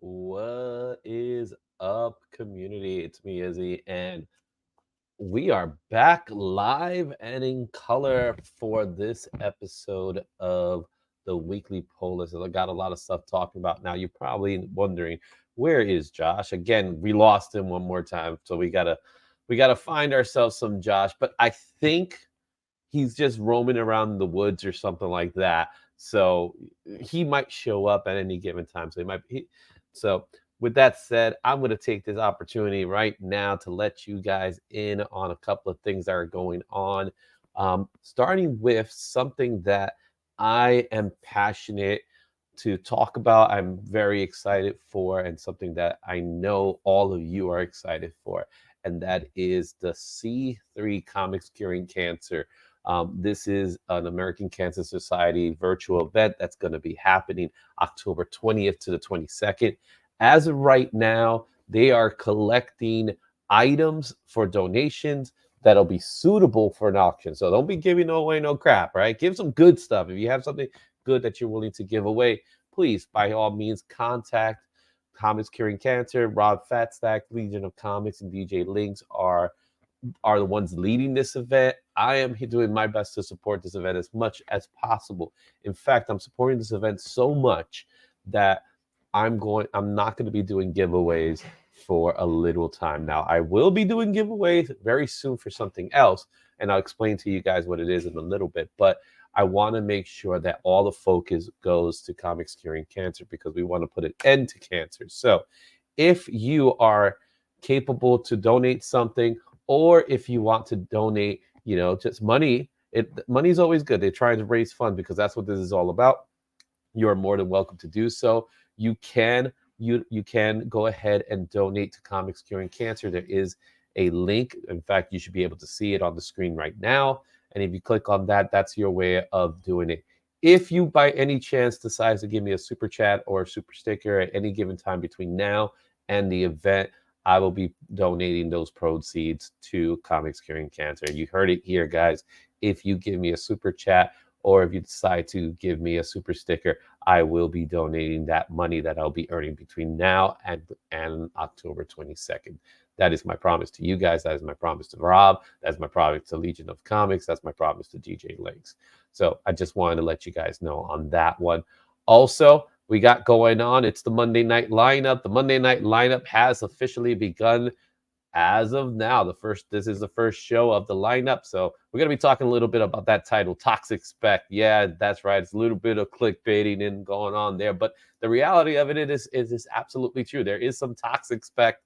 What is up, community? It's me, Izzy, and We are back live and in color for this episode of the Weekly Poll List. I got a lot of stuff talking about now. You're probably wondering, where is Josh? Again, we lost him one more time, so we gotta find ourselves some Josh. But I think he's just roaming around the woods or something like that. So he might show up at any given time. So he might be. So with that said, I'm going to take this opportunity right now to let you guys in on a couple of things that are going on. Starting with something that I am passionate to talk about, I'm very excited for, and something that I know all of you are excited for, and that is the C3 Comics Curing Cancer. This is an American Cancer Society virtual event that's going to be happening October 20th to the 22nd. As of right now, they are collecting items for donations that'll be suitable for an auction. So don't be giving away no crap, right? Give some good stuff. If you have something good that you're willing to give away, please, by all means, contact Comics Curing Cancer. Rob Fatstack, Legion of Comics, and DJ Links are the ones leading this event. I am doing my best to support this event as much as possible. In fact, I'm supporting this event so much that I'm not going to be doing giveaways for a little time now. I will be doing giveaways very soon for something else, and I'll explain to you guys what it is in a little bit. But I want to make sure that all the focus goes to Comics Curing Cancer because we want to put an end to cancer. So if you are capable to donate something, or if you want to donate, just money, money's always good. They're trying to raise funds because that's what this is all about. You're more than welcome to do so. You can go ahead and donate to Comics Curing Cancer. There is a link. In fact, you should be able to see it on the screen right now. And if you click on that, that's your way of doing it. If you by any chance decide to give me a super chat or a super sticker at any given time between now and the event, I will be donating those proceeds to Comics Curing Cancer. You heard it here, guys. If you give me a super chat or if you decide to give me a super sticker, I will be donating that money that I'll be earning between now and October 22nd. That is my promise to you guys. That is my promise to Rob. That's my promise to Legion of Comics. That's my promise to DJ Links. So I just wanted to let you guys know on that one. Also, we got going on, it's the Monday night lineup. The Monday night lineup has officially begun as of now. This is the first show of the lineup. So we're going to be talking a little bit about that title, Toxic Spec. Yeah, that's right. It's a little bit of clickbaiting and going on there. But the reality of it is absolutely true. There is some Toxic Spec.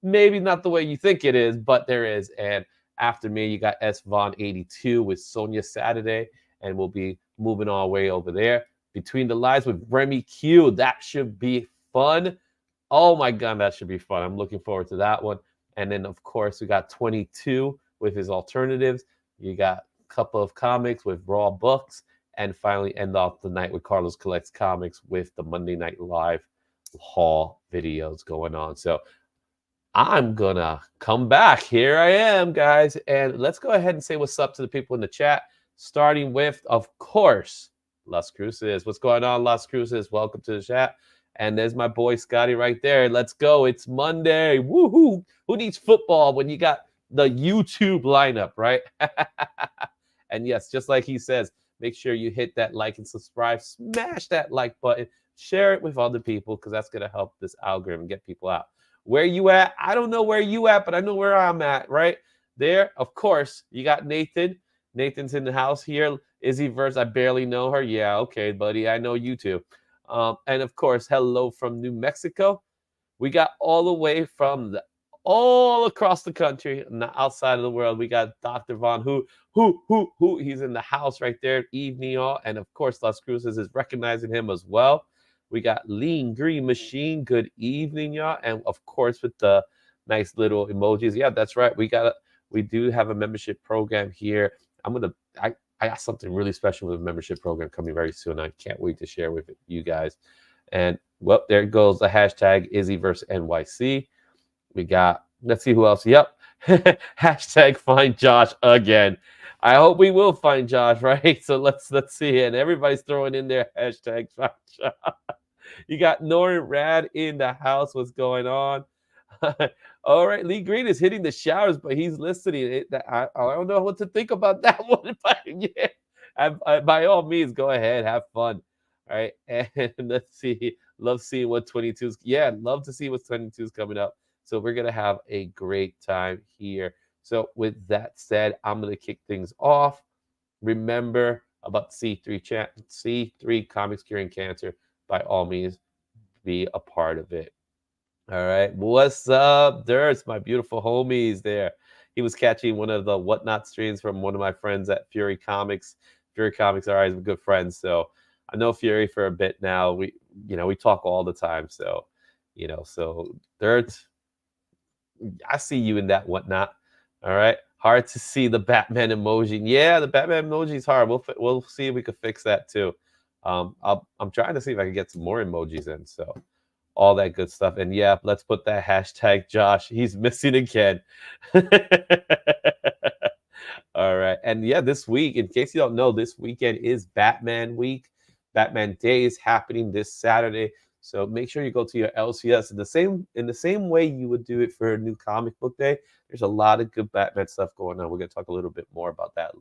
Maybe not the way you think it is, but there is. And after me, you got S. Vaughn 82 with Sonia Saturday. And we'll be moving our way over there. Between the Lies with Remy Q. That should be fun. Oh my God, that should be fun. I'm looking forward to that one. And then, of course, we got 22 with his alternatives. You got a couple of comics with Raw Books. And finally end off the night with Carlos Collects Comics with the Monday Night Live haul videos going on. So I'm going to come back. Here I am, guys. And let's go ahead and say what's up to the people in the chat. Starting with, of course, Las Cruces. What's going on, Las Cruces? Welcome to the chat. And there's my boy Scotty right there. Let's go. It's Monday. Woohoo. Who needs football when you got the YouTube lineup, right? And yes, just like he says, make sure you hit that like and subscribe. Smash that like button. Share it with other people because that's going to help this algorithm get people out. Where you at? I don't know where you at, but I know where I'm at, right? There, of course, you got Nathan. Nathan's in the house here. Izzy Verse, I barely know her. Yeah, okay, buddy. I know you too. And of course, hello from New Mexico. We got all the way from all across the country and the outside of the world. We got Dr. Vaughn, who. He's in the house right there. Evening, y'all. And of course, Las Cruces is recognizing him as well. We got Lean Green Machine. Good evening, y'all. And of course, with the nice little emojis. Yeah, that's right. We do have a membership program here. I got something really special with a membership program coming very soon. I can't wait to share with you guys. And well, there goes the hashtag IzzyVerseNYC. We got, let's see who else. Yep. Hashtag find Josh again. I hope we will find Josh, right? So let's see. And everybody's throwing in their hashtag find Josh. You got Norrin Rad in the house. What's going on? All right, Lee Green is hitting the showers, but he's listening. I don't know what to think about that one. But yeah, by all means, go ahead, have fun. All right, and let's see. Love seeing what 22's. Yeah, love to see what 22's coming up. So we're gonna have a great time here. So with that said, I'm gonna kick things off. Remember about C3 Comics Curing Cancer. By all means, be a part of it. All right. What's up, Dirts? My beautiful homies there. He was catching one of the whatnot streams from one of my friends at Fury Comics. Fury Comics are always good friends. So I know Fury for a bit now. We talk all the time. So, so Dirt, I see you in that whatnot. All right. Hard to see the Batman emoji. Yeah, the Batman emoji is hard. We'll see if we can fix that too. I'm trying to see if I can get some more emojis in. So all that good stuff. And yeah, let's put that hashtag Josh. He's missing again. All right. And yeah, this week, in case you don't know, this weekend is Batman week. Batman Day is happening this Saturday. So make sure you go to your LCS in the same way you would do it for a new comic book day. There's a lot of good Batman stuff going on. We're going to talk a little bit more about that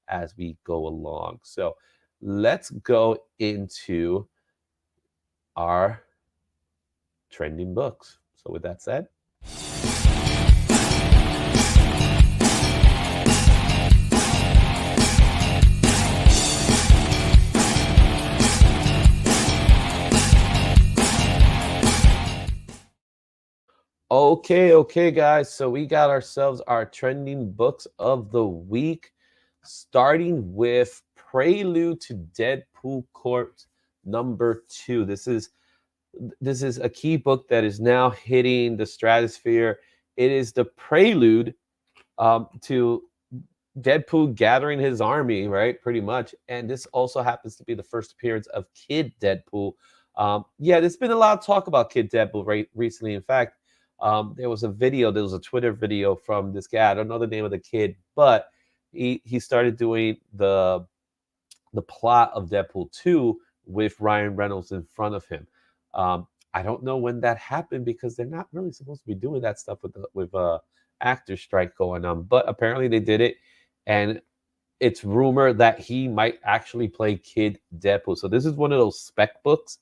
as we go along. So let's go into our trending books. So with that said, okay, guys. So we got ourselves our trending books of the week, starting with Prelude to Deadpool Corpse #2. This is a key book that is now hitting the stratosphere. It is the prelude to Deadpool gathering his army, right? Pretty much. And this also happens to be the first appearance of Kid Deadpool. Yeah, there's been a lot of talk about Kid Deadpool recently. In fact, there was a Twitter video from this guy. I don't know the name of the kid, but he started doing the plot of Deadpool 2 with Ryan Reynolds in front of him. I don't know when that happened because they're not really supposed to be doing that stuff with actor strike going on, but apparently they did it, and it's rumored that he might actually play Kid Deadpool. So this is one of those spec books.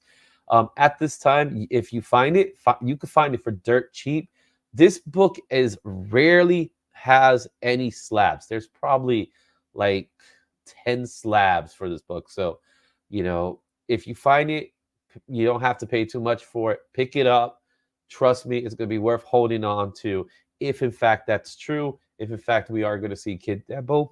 At this time, if you find it, you can find it for dirt cheap. This book is rarely has any slabs. There's probably like 10 slabs for this book. So, if you find it, you don't have to pay too much for it. Pick it up. Trust me, it's going to be worth holding on to if, in fact, that's true. If, in fact, we are going to see Kid Deadpool.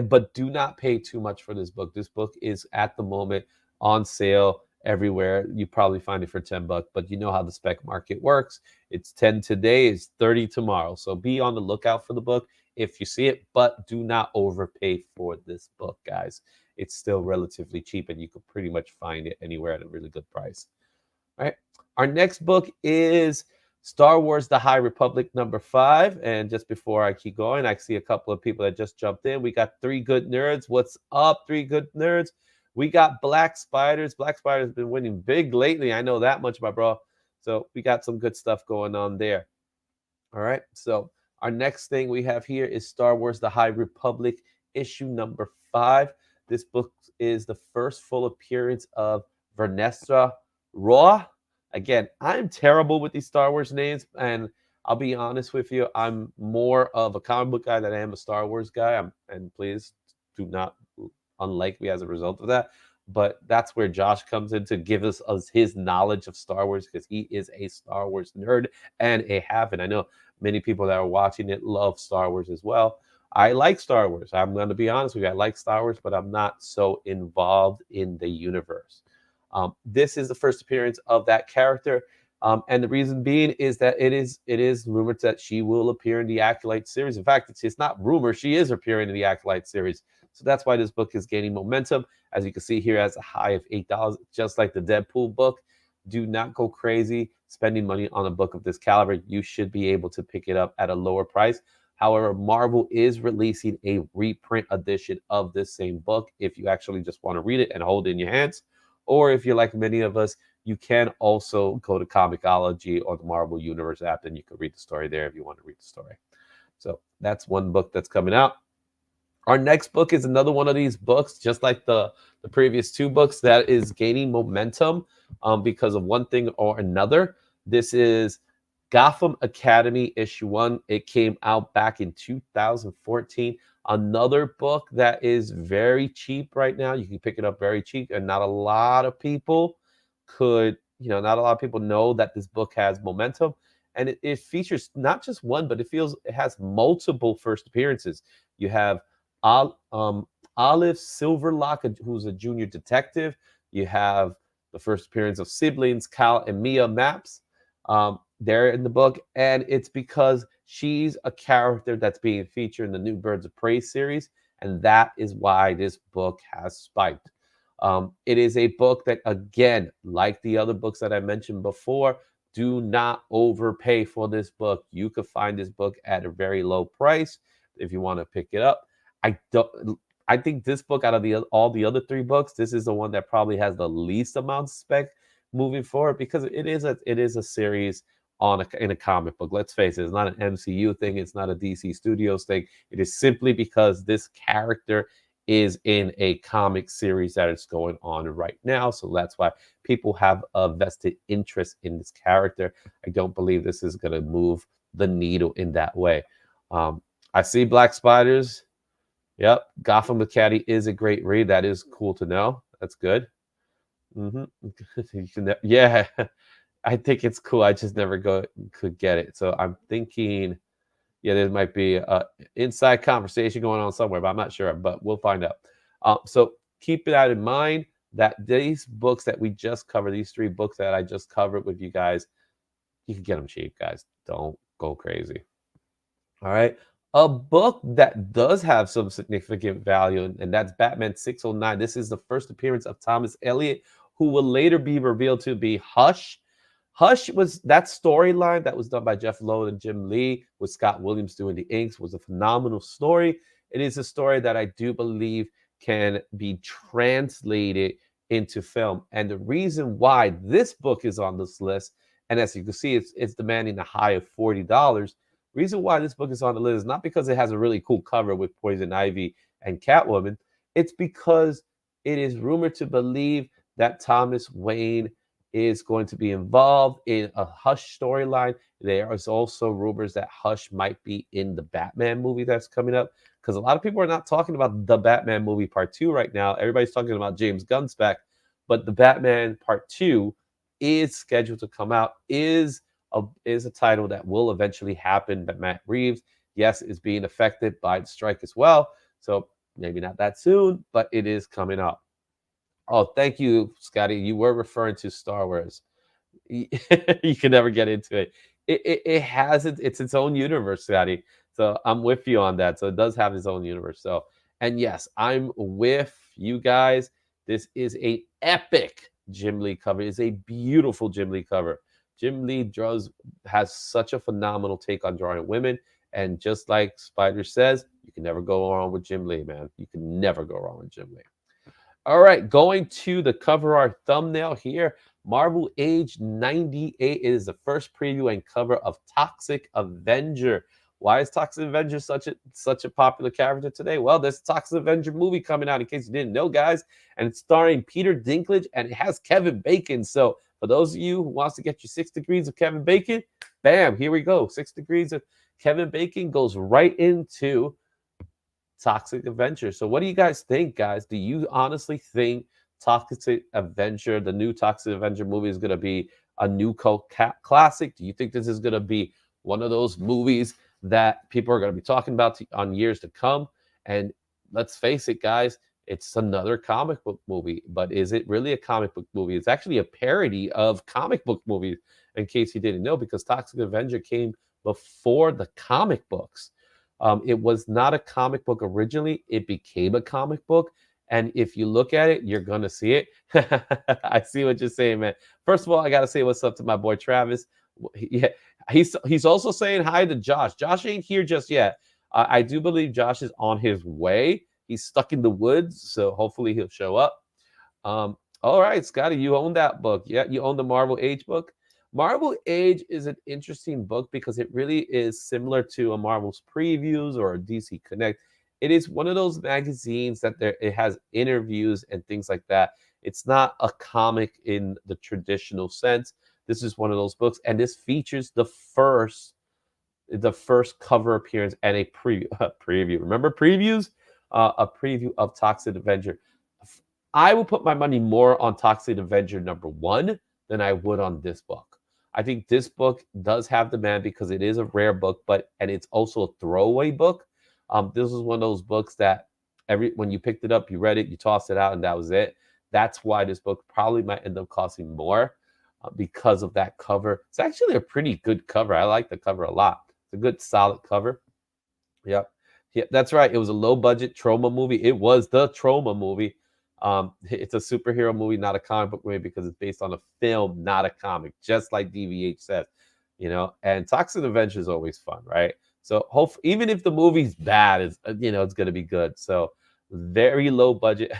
But do not pay too much for this book. This book is at the moment on sale everywhere. You probably find it for $10, but you know how the spec market works. It's 10 today, it's 30 tomorrow. So be on the lookout for the book if you see it, but do not overpay for this book, guys. It's still relatively cheap and you can pretty much find it anywhere at a really good price. All right. Our next book is Star Wars The High Republic #5. And just before I keep going, I see a couple of people that just jumped in. We got 3 Good Nerds. What's up, 3 Good Nerds? We got Black Spiders. Black Spiders been winning big lately. I know that much, my bro. So we got some good stuff going on there. All right. So our next thing we have here is Star Wars The High Republic issue #5. This book is the first full appearance of Vanessa Raw. Again, I'm terrible with these Star Wars names, and I'll be honest with you, I'm more of a comic book guy than I am a Star Wars guy. And please do not unlike me as a result of that. But that's where Josh comes in to give us his knowledge of Star Wars, because he is a Star Wars nerd and a and I know many people that are watching it love Star Wars as well. I like Star Wars. I'm going to be honest with you. I like Star Wars, but I'm not so involved in the universe. This is the first appearance of that character. And the reason being is that it is rumored that she will appear in the Acolyte series. In fact, it's not rumor. She is appearing in the Acolyte series. So that's why this book is gaining momentum. As you can see here, has a high of $8, just like the Deadpool book. Do not go crazy spending money on a book of this caliber. You should be able to pick it up at a lower price. However, Marvel is releasing a reprint edition of this same book if you actually just want to read it and hold it in your hands. Or if you're like many of us, you can also go to Comixology or the Marvel Universe app, and you can read the story there if you want to read the story. So that's one book that's coming out. Our next book is another one of these books, just like the previous two books, that is gaining momentum because of one thing or another. This is Gotham Academy issue 1. It came out back in 2014. Another book that is very cheap right now. You can pick it up very cheap, and not a lot of people not a lot of people know that this book has momentum. And it features not just one, but it has multiple first appearances. You have Olive Silverlock, who's a junior detective. You have the first appearance of siblings Cal and Mia Maps. They're in the book, and it's because she's a character that's being featured in the new Birds of Prey series, and that is why this book has spiked. It is a book that, again, like the other books that I mentioned before, do not overpay for this book. You could find this book at a very low price if you want to pick it up. I think this book, out of all the other three books, this is the one that probably has the least amount of spec moving forward, because it is a series in a comic book. Let's face it, it's not an MCU thing, it's not a DC Studios thing. It is simply because this character is in a comic series that is going on right now. So that's why people have a vested interest in this character. I don't believe this is going to move the needle in that way. I see Black Spiders. Yep, Gotham Academy is a great read. That is cool to know. That's good. Yeah, I think it's cool. I just never could get it. So I'm thinking, yeah, there might be an inside conversation going on somewhere, but I'm not sure. But we'll find out. So keep that in mind, that these books that we just covered, these three books that I just covered with you guys, you can get them cheap, guys. Don't go crazy. All right. A book that does have some significant value, and that's Batman 609. This is the first appearance of Thomas Elliot, who will later be revealed to be Hush. Hush was that storyline that was done by Jeff Lowe and Jim Lee, with Scott Williams doing the inks, was a phenomenal story. It is a story that I do believe can be translated into film. And the reason why this book is on this list, and as you can see, it's demanding a high of $40. Reason why this book is on the list is not because it has a really cool cover with Poison Ivy and Catwoman. It's because it is rumored to believe that Thomas Wayne is going to be involved in a Hush storyline. There is also rumors that Hush might be in the Batman movie that's coming up, because a lot of people are not talking about the Batman movie Part 2 right now. Everybody's talking about James Gunn's back, but the Batman Part 2 is scheduled to come out, is a title that will eventually happen. But Matt Reeves, yes, is being affected by the strike as well. So maybe not that soon, but it is coming up. Oh, thank you, Scotty. You were referring to Star Wars. You can never get into it. It has it's its own universe, Scotty. So I'm with you on that. So it does have its own universe. So, and yes, I'm with you guys. This is a epic Jim Lee cover. It's a beautiful Jim Lee cover. Jim Lee has such a phenomenal take on drawing women. And just like Spider says, you can never go wrong with Jim Lee, man. You can never go wrong with Jim Lee. All right, going to the cover art thumbnail here. Marvel Age 98 is the first preview and cover of Toxic Avenger. Why is Toxic Avenger such a popular character today? Well, there's a Toxic Avenger movie coming out, in case you didn't know, guys. And it's starring Peter Dinklage, and it has Kevin Bacon. So for those of you who wants to get your 6 degrees of Kevin Bacon, bam, here we go. 6 degrees of Kevin Bacon goes right into Toxic Avenger. So what do you guys think, guys? Do you honestly think Toxic Avenger, the new Toxic Avenger movie, is going to be a new cult classic? Do you think this is going to be one of those movies that people are going to be talking about on years to come? And let's face it, guys, it's another comic book movie. But is it really a comic book movie? It's actually a parody of comic book movies, in case you didn't know, because Toxic Avenger came before the comic books. It was not a comic book originally. It became a comic book. And if you look at it, you're going to see it. I see what you're saying, man. First of all, I got to say what's up to my boy Travis. Yeah, he's also saying hi to Josh. Josh ain't here just yet. I do believe Josh is on his way. He's stuck in the woods, so hopefully he'll show up. All right, Scotty, you own that book. Yeah, you own the Marvel Age book. Marvel Age is an interesting book because it really is similar to a Marvel's Previews or a DC Connect. It is one of those magazines that it has interviews and things like that. It's not a comic in the traditional sense. This is one of those books, and this features the first cover appearance and a preview. Remember previews? A preview of Toxic Avenger. I will put my money more on Toxic Avenger #1 than I would on this book. I think this book does have demand because it is a rare book, and it's also a throwaway book. This is one of those books that when you picked it up, you read it, you tossed it out, and that was it. That's why this book probably might end up costing more because of that cover. It's actually a pretty good cover. I like the cover a lot. It's a good, solid cover. Yep. Yeah, that's right. It was a low budget trauma movie. It was the trauma movie. It's a superhero movie, not a comic book movie, because it's based on a film, not a comic, just like DVH says, and Toxic Avenger is always fun, right? So even if the movie's bad, it's going to be good. So very low budget.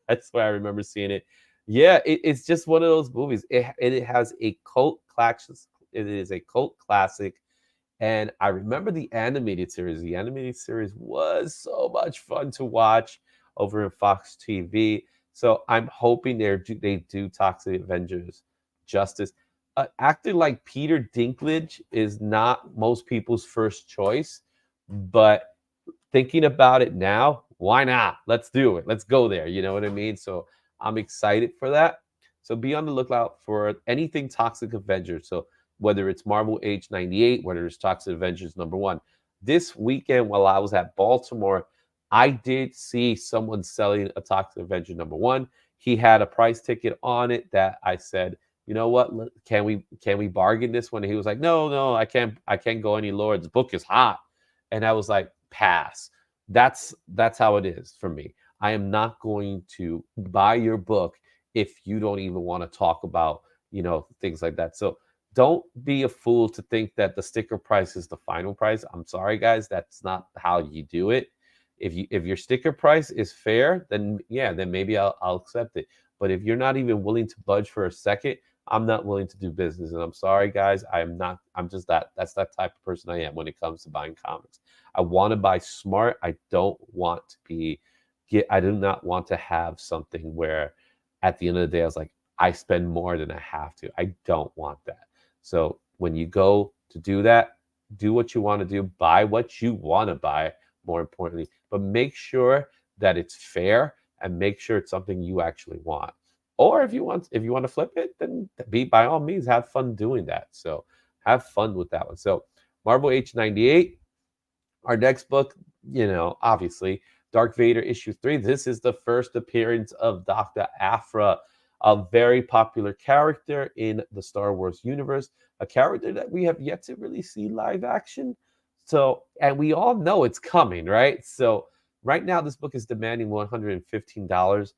That's why I remember seeing it. Yeah, it's just one of those movies. It has a cult classic. It is a cult classic. And I remember the animated series. The animated series was so much fun to watch over in Fox TV. So I'm hoping they do Toxic Avengers justice. Acting like Peter Dinklage is not most people's first choice, but thinking about it now, why not? Let's do it. Let's go there. You know what I mean? So I'm excited for that. So be on the lookout for anything Toxic Avengers. So whether it's Marvel Age 98, whether it's Toxic Avengers #1. This weekend, while I was at Baltimore, I did see someone selling a Toxic Avenger #1. He had a price ticket on it that I said, you know what? Can we bargain this one? And he was like, no, no, I can't go any lower. The book is hot. And I was like, pass. That's how it is for me. I am not going to buy your book if you don't even want to talk about, things like that. So don't be a fool to think that the sticker price is the final price. I'm sorry, guys, that's not how you do it. If your sticker price is fair, then yeah, then maybe I'll accept it. But if you're not even willing to budge for a second, I'm not willing to do business. And I'm sorry, guys. I'm not. I'm just that. That's that type of person I am when it comes to buying comics. I want to buy smart. I don't want to be. I do not want to have something where, at the end of the day, I was like, I spend more than I have to. I don't want that. So when you go to do that, do what you want to do. Buy what you want to buy. More importantly, but make sure that it's fair and make sure it's something you actually want. Or if you want to flip it, then by all means have fun doing that. So have fun with that one. So Marvel Age 98, our next book, obviously Dark Vader issue 3. This is the first appearance of Dr. Aphra, a very popular character in the Star Wars universe, a character that we have yet to really see live action. So, and we all know it's coming, right? So right now this book is demanding $115.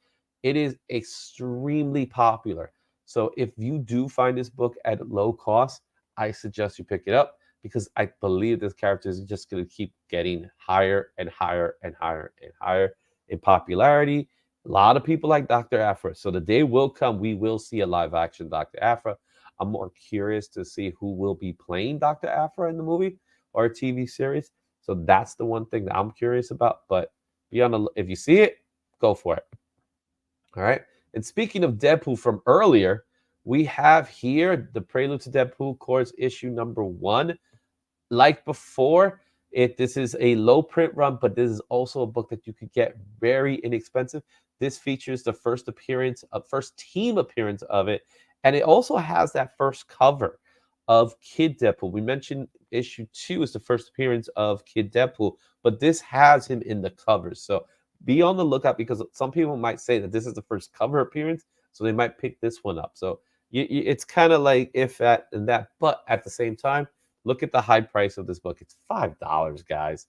It is extremely popular. So if you do find this book at low cost, I suggest you pick it up because I believe this character is just going to keep getting higher and higher and higher and higher in popularity. A lot of people like Dr. Aphra. So the day will come, we will see a live action Dr. Aphra. I'm more curious to see who will be playing Dr. Aphra in the movie or a TV series. So that's the one thing that I'm curious about. But if you see it, go for it. All right. And speaking of Deadpool from earlier, we have here the Prelude to Deadpool course issue #1. Like before, this is a low print run, but this is also a book that you could get very inexpensive. This features the first team appearance of it, and it also has that first cover of Kid Deadpool. We mentioned issue 2 is the first appearance of Kid Deadpool, but this has him in the covers. So be on the lookout because some people might say that this is the first cover appearance, so they might pick this one up. So it's kind of like if that and that, but at the same time, look at the high price of this book. It's $5, guys.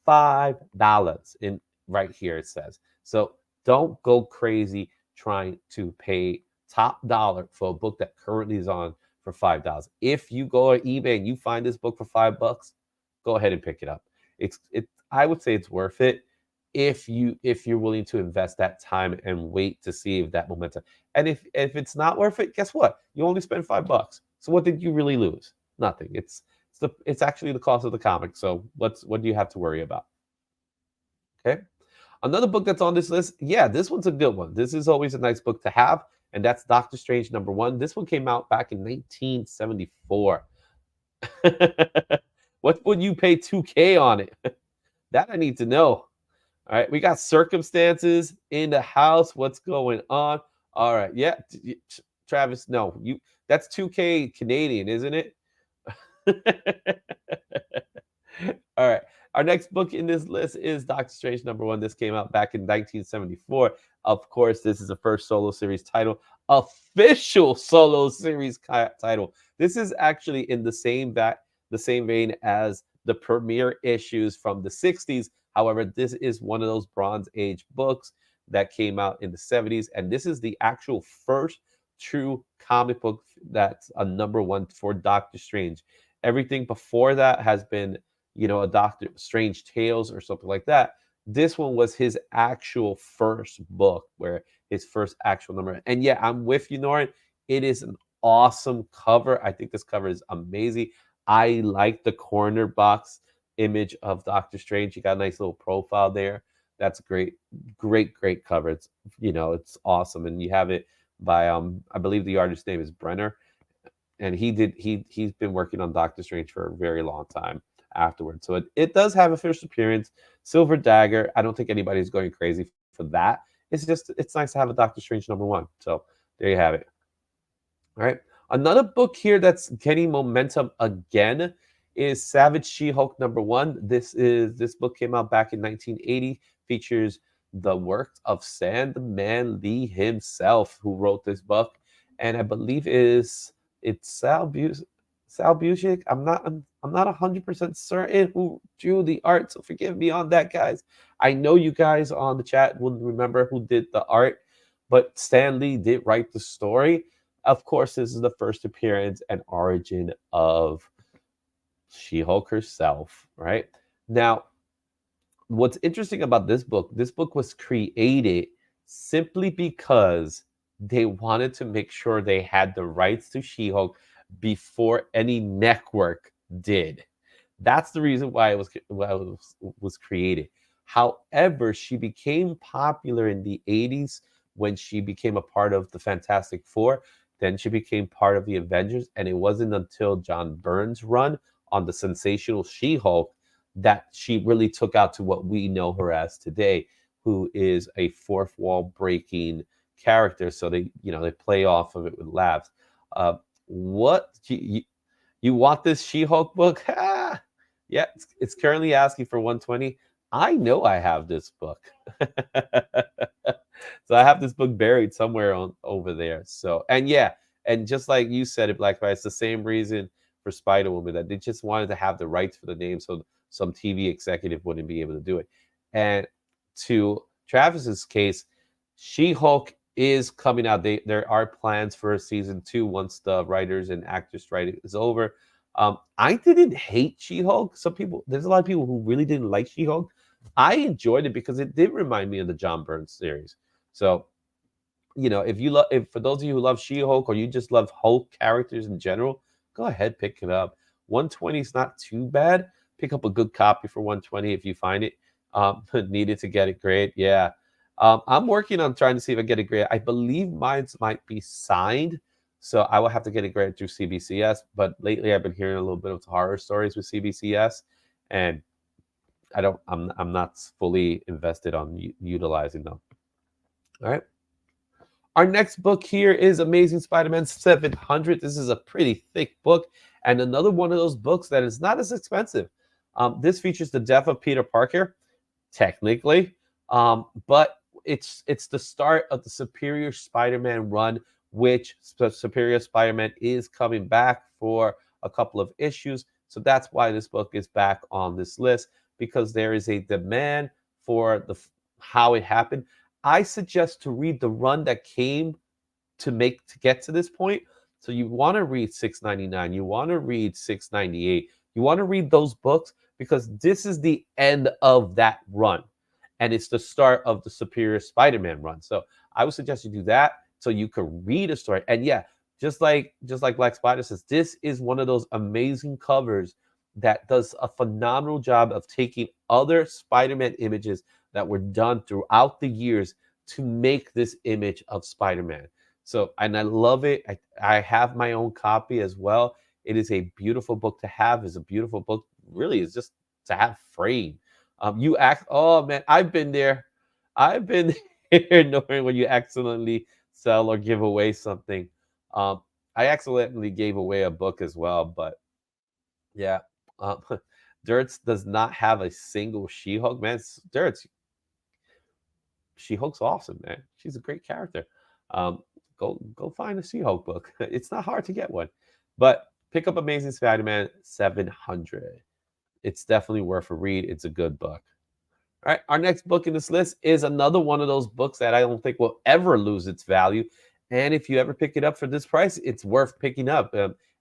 $5 in right here it says. So don't go crazy trying to pay top dollar for a book that currently is on for $5. If you go on eBay and you find this book for $5, go ahead and pick it up. I would say it's worth it. if you're willing to invest that time and wait to see if that momentum. And if it's not worth it, guess what? You only spent $5. So what did you really lose? Nothing. It's actually the cost of the comic. So what do you have to worry about? Okay. Another book that's on this list, yeah, this one's a good one. This is always a nice book to have, and that's Doctor Strange #1. This one came out back in 1974. What would you pay 2K on it? That I need to know. All right, we got circumstances in the house. What's going on? All right, yeah, Travis. No, that's 2K Canadian, isn't it? All right. Our next book in this list is Doctor Strange #1. This came out back in 1974. Of course, this is the first solo series title, official solo series title. This is actually in the same vein as the premiere issues from the 60s. However, this is one of those Bronze Age books that came out in the 70s, and this is the actual first true comic book that's a #1 for Doctor Strange. Everything before that has been, a Doctor Strange Tales or something like that. This one was his actual first book, where his first actual number. And yeah, I'm with you, Norin. It is an awesome cover. I think this cover is amazing. I like the corner box image of Doctor Strange. You got a nice little profile there. That's great, great, great cover. It's awesome. And you have it by I believe the artist's name is Brenner. And he's been working on Doctor Strange for a very long time afterwards. So it does have a first appearance. Silver Dagger. I don't think anybody's going crazy for that. It's nice to have a Doctor Strange #1. So there you have it. All right. Another book here that's getting momentum again is Savage She-Hulk #1. This book came out back in 1980, features the work of Sandman Lee himself, who wrote this book, and I believe it's Sal Busiek. I'm not 100% certain who drew the art, so forgive me on that, guys. I know you guys on the chat will remember who did the art, but Stan Lee did write the story. Of course, this is the first appearance and origin of She-Hulk herself, right? Now, what's interesting about this book was created simply because they wanted to make sure they had the rights to She-Hulk before any network did. That's the reason why it was created. However, she became popular in the 80s when she became a part of the Fantastic Four. Then she became part of the Avengers, and it wasn't until John Byrne's run on the sensational She-Hulk that she really took out to what we know her as today, who is a fourth wall breaking character. So they play off of it with laughs. What you want this She-Hulk book? Yeah, it's currently asking for 120. I know I have this book. So I have this book buried somewhere over there. So, and yeah, and just like you said it, BlackBox, it's the same reason for Spider-Woman, that they just wanted to have the rights for the name so some TV executive wouldn't be able to do it. And to Travis's case, She-Hulk is coming out. There are plans for a season 2 once the writers and actors strike is over. I didn't hate She-Hulk. There's a lot of people who really didn't like She-Hulk. I enjoyed it because it did remind me of the John Byrne series. So, if for those of you who love She-Hulk, or you just love Hulk characters in general, go ahead, pick it up. 120 is not too bad. Pick up a good copy for 120 if you find it. Needed to get it great. Yeah. I'm working on trying to see if I get it great. I believe mine might be signed, so I will have to get it graded through CBCS. But lately, I've been hearing a little bit of horror stories with CBCS, and I'm not fully invested on utilizing them. All right. Our next book here is Amazing Spider-Man 700. This is a pretty thick book, and another one of those books that is not as expensive. This features the death of Peter Parker, technically, but it's the start of the Superior Spider-Man run, which Superior Spider-Man is coming back for a couple of issues. So that's why this book is back on this list, because there is a demand for how it happened. I suggest to read the run that came to get to this point. So you want to read 699, you want to read 698, you want to read those books, because this is the end of that run. and it's the start of the Superior Spider-Man run. So I would suggest you do that so you could read a story. And yeah, just like Black Spider says, this is one of those amazing covers that does a phenomenal job of taking other Spider-Man images that were done throughout the years to make this image of Spider-Man. So, and I love it. I have my own copy as well. It is a beautiful book to have. It's a beautiful book. Really, it's just to have frame. You act. Oh man, I've been there. I've been there knowing when you accidentally sell or give away something. Um, I accidentally gave away a book as well, but yeah. Um, Dirts does not have a single She-Hulk, man. Dirts, She-Hulk's awesome, man. She's a great character. Um, go find a She-Hulk book. It's not hard to get one, but pick up Amazing Spider-Man 700. It's definitely worth a read. It's a good book. All right, our next book in this list is another one of those books that I don't think will ever lose its value. And if you ever pick it up for this price, it's worth picking up.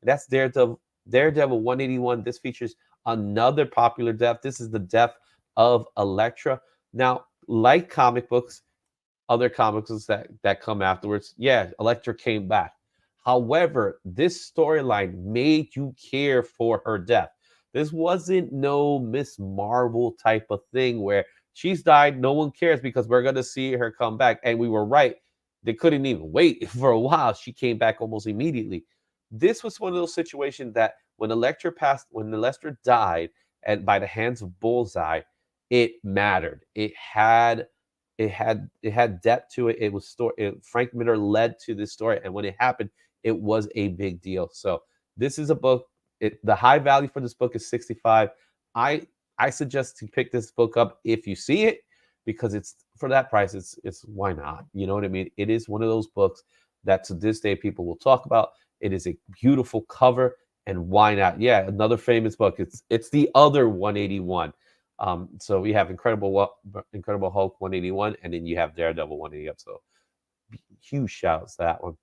That's Daredevil 181. This features another popular death. This is the death of Elektra. Now, like comic books, other comic books that come afterwards, yeah, Elektra came back. However, this storyline made you care for her death. This wasn't no Miss Marvel type of thing where she's died, no one cares because we're gonna see her come back. And we were right. They couldn't even wait for a while. She came back almost immediately. This was one of those situations that when Elektra died, and by the hands of Bullseye, it mattered. It had depth to it. It was Frank Miller led to this story, and when it happened, it was a big deal. So this is a book. The high value for this book is 65. I suggest to pick this book up if you see it, because it's for that price. It's why not? You know what I mean? It is one of those books that to this day people will talk about. It is a beautiful cover, and why not? Yeah, another famous book. It's the other 181. So we have Incredible Hulk 181, and then you have Daredevil 180 up. So huge shouts to that one.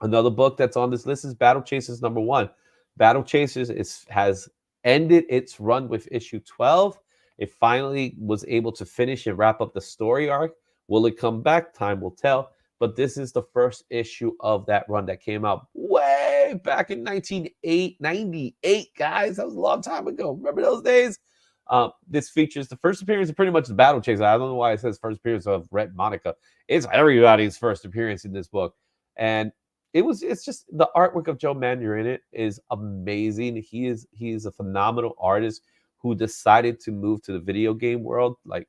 Another book that's on this list is Battle Chasers #1. Battle Chasers has ended its run with issue 12. It finally was able to finish and wrap up the story arc. Will it come back? Time will tell. But this is the first issue of that run that came out way back in 1998, guys. That was a long time ago. Remember those days? This features the first appearance of pretty much the Battle Chaser. I don't know why it says first appearance of Red Monica. It's everybody's first appearance in this book. And it's just the artwork of Joe Manuel in it is amazing. He is a phenomenal artist who decided to move to the video game world, like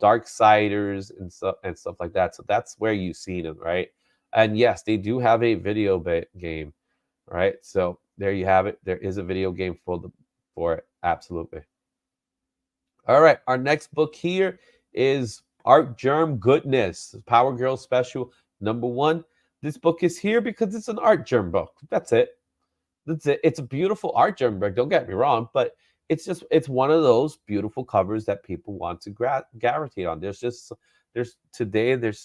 Darksiders and stuff like that. So that's where you've seen him, right? And yes, they do have a video game, right? So there you have it. There is a video game for it, absolutely. All right, our next book here is Art Germ Goodness, Power Girl Special #1. This book is here because it's an Art Germ book. That's it. That's it. It's a beautiful Art Germ book. Don't get me wrong, but it's one of those beautiful covers that people want to gravitate on. There's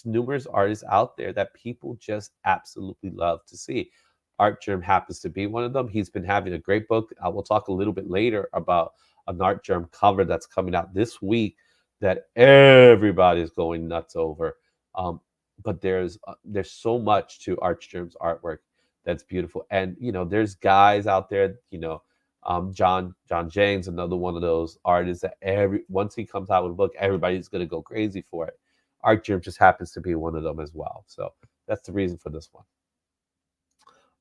numerous artists out there that people just absolutely love to see. Art Germ happens to be one of them. He's been having a great book. I will talk a little bit later about an Art Germ cover that's coming out this week that everybody's going nuts over. But there's so much to Art Germ's artwork that's beautiful, and there's guys out there, John James, another one of those artists that once he comes out with a book, everybody's gonna go crazy for it. Art Germ just happens to be one of them as well. So that's the reason for this one.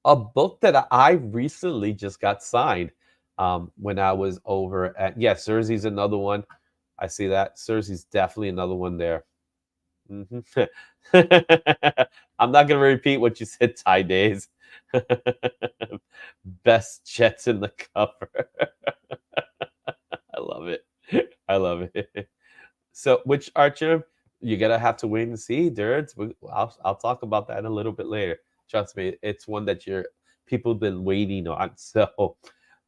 A book that I recently just got signed when I was over at Cersei's another one. I see that. Cersei's definitely another one there. Mhm. I'm not gonna repeat what you said, Ty Days. Best Jets in the cover. I love it. I love it. So, which Archer you're gonna have to wait and see, dudes. I'll talk about that a little bit later. Trust me, it's one that people have been waiting on. So,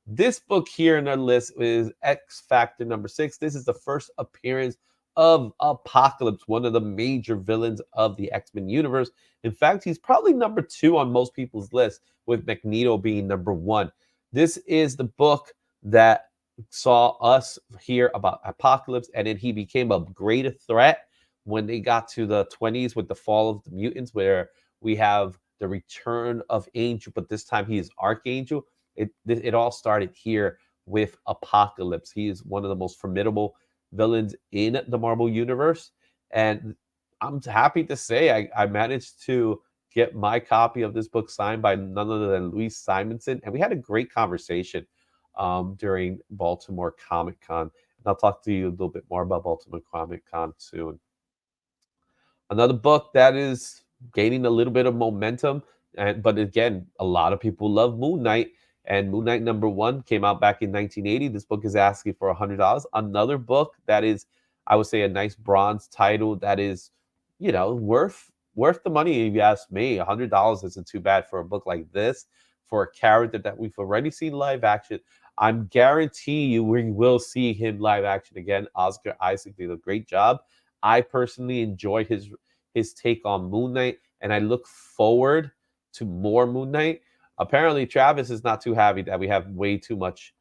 this book here in our list is X Factor #6. This is the first appearance of Apocalypse, one of the major villains of the X-Men universe. In fact, he's probably #2 on most people's list, with Magneto being #1. This is the book that saw us hear about Apocalypse, and then he became a greater threat when they got to the 20s with the fall of the mutants, where we have the return of Angel, but this time he is Archangel. It all started here with Apocalypse. He is one of the most formidable villains in the Marvel universe, and I'm happy to say I managed to get my copy of this book signed by none other than Louise Simonson, and we had a great conversation during Baltimore Comic Con. And I'll talk to you a little bit more about Baltimore Comic Con soon. Another book that is gaining a little bit of momentum, but again, a lot of people love Moon Knight. And Moon Knight #1 came out back in 1980. This book is asking for $100. Another book that is, I would say, a nice bronze title that is, worth the money. If you ask me, $100 isn't too bad for a book like this, for a character that we've already seen live action. I'm guarantee you we will see him live action again. Oscar Isaac did a great job. I personally enjoy his take on Moon Knight, and I look forward to more Moon Knight. Apparently, Travis is not too happy that we have way too much.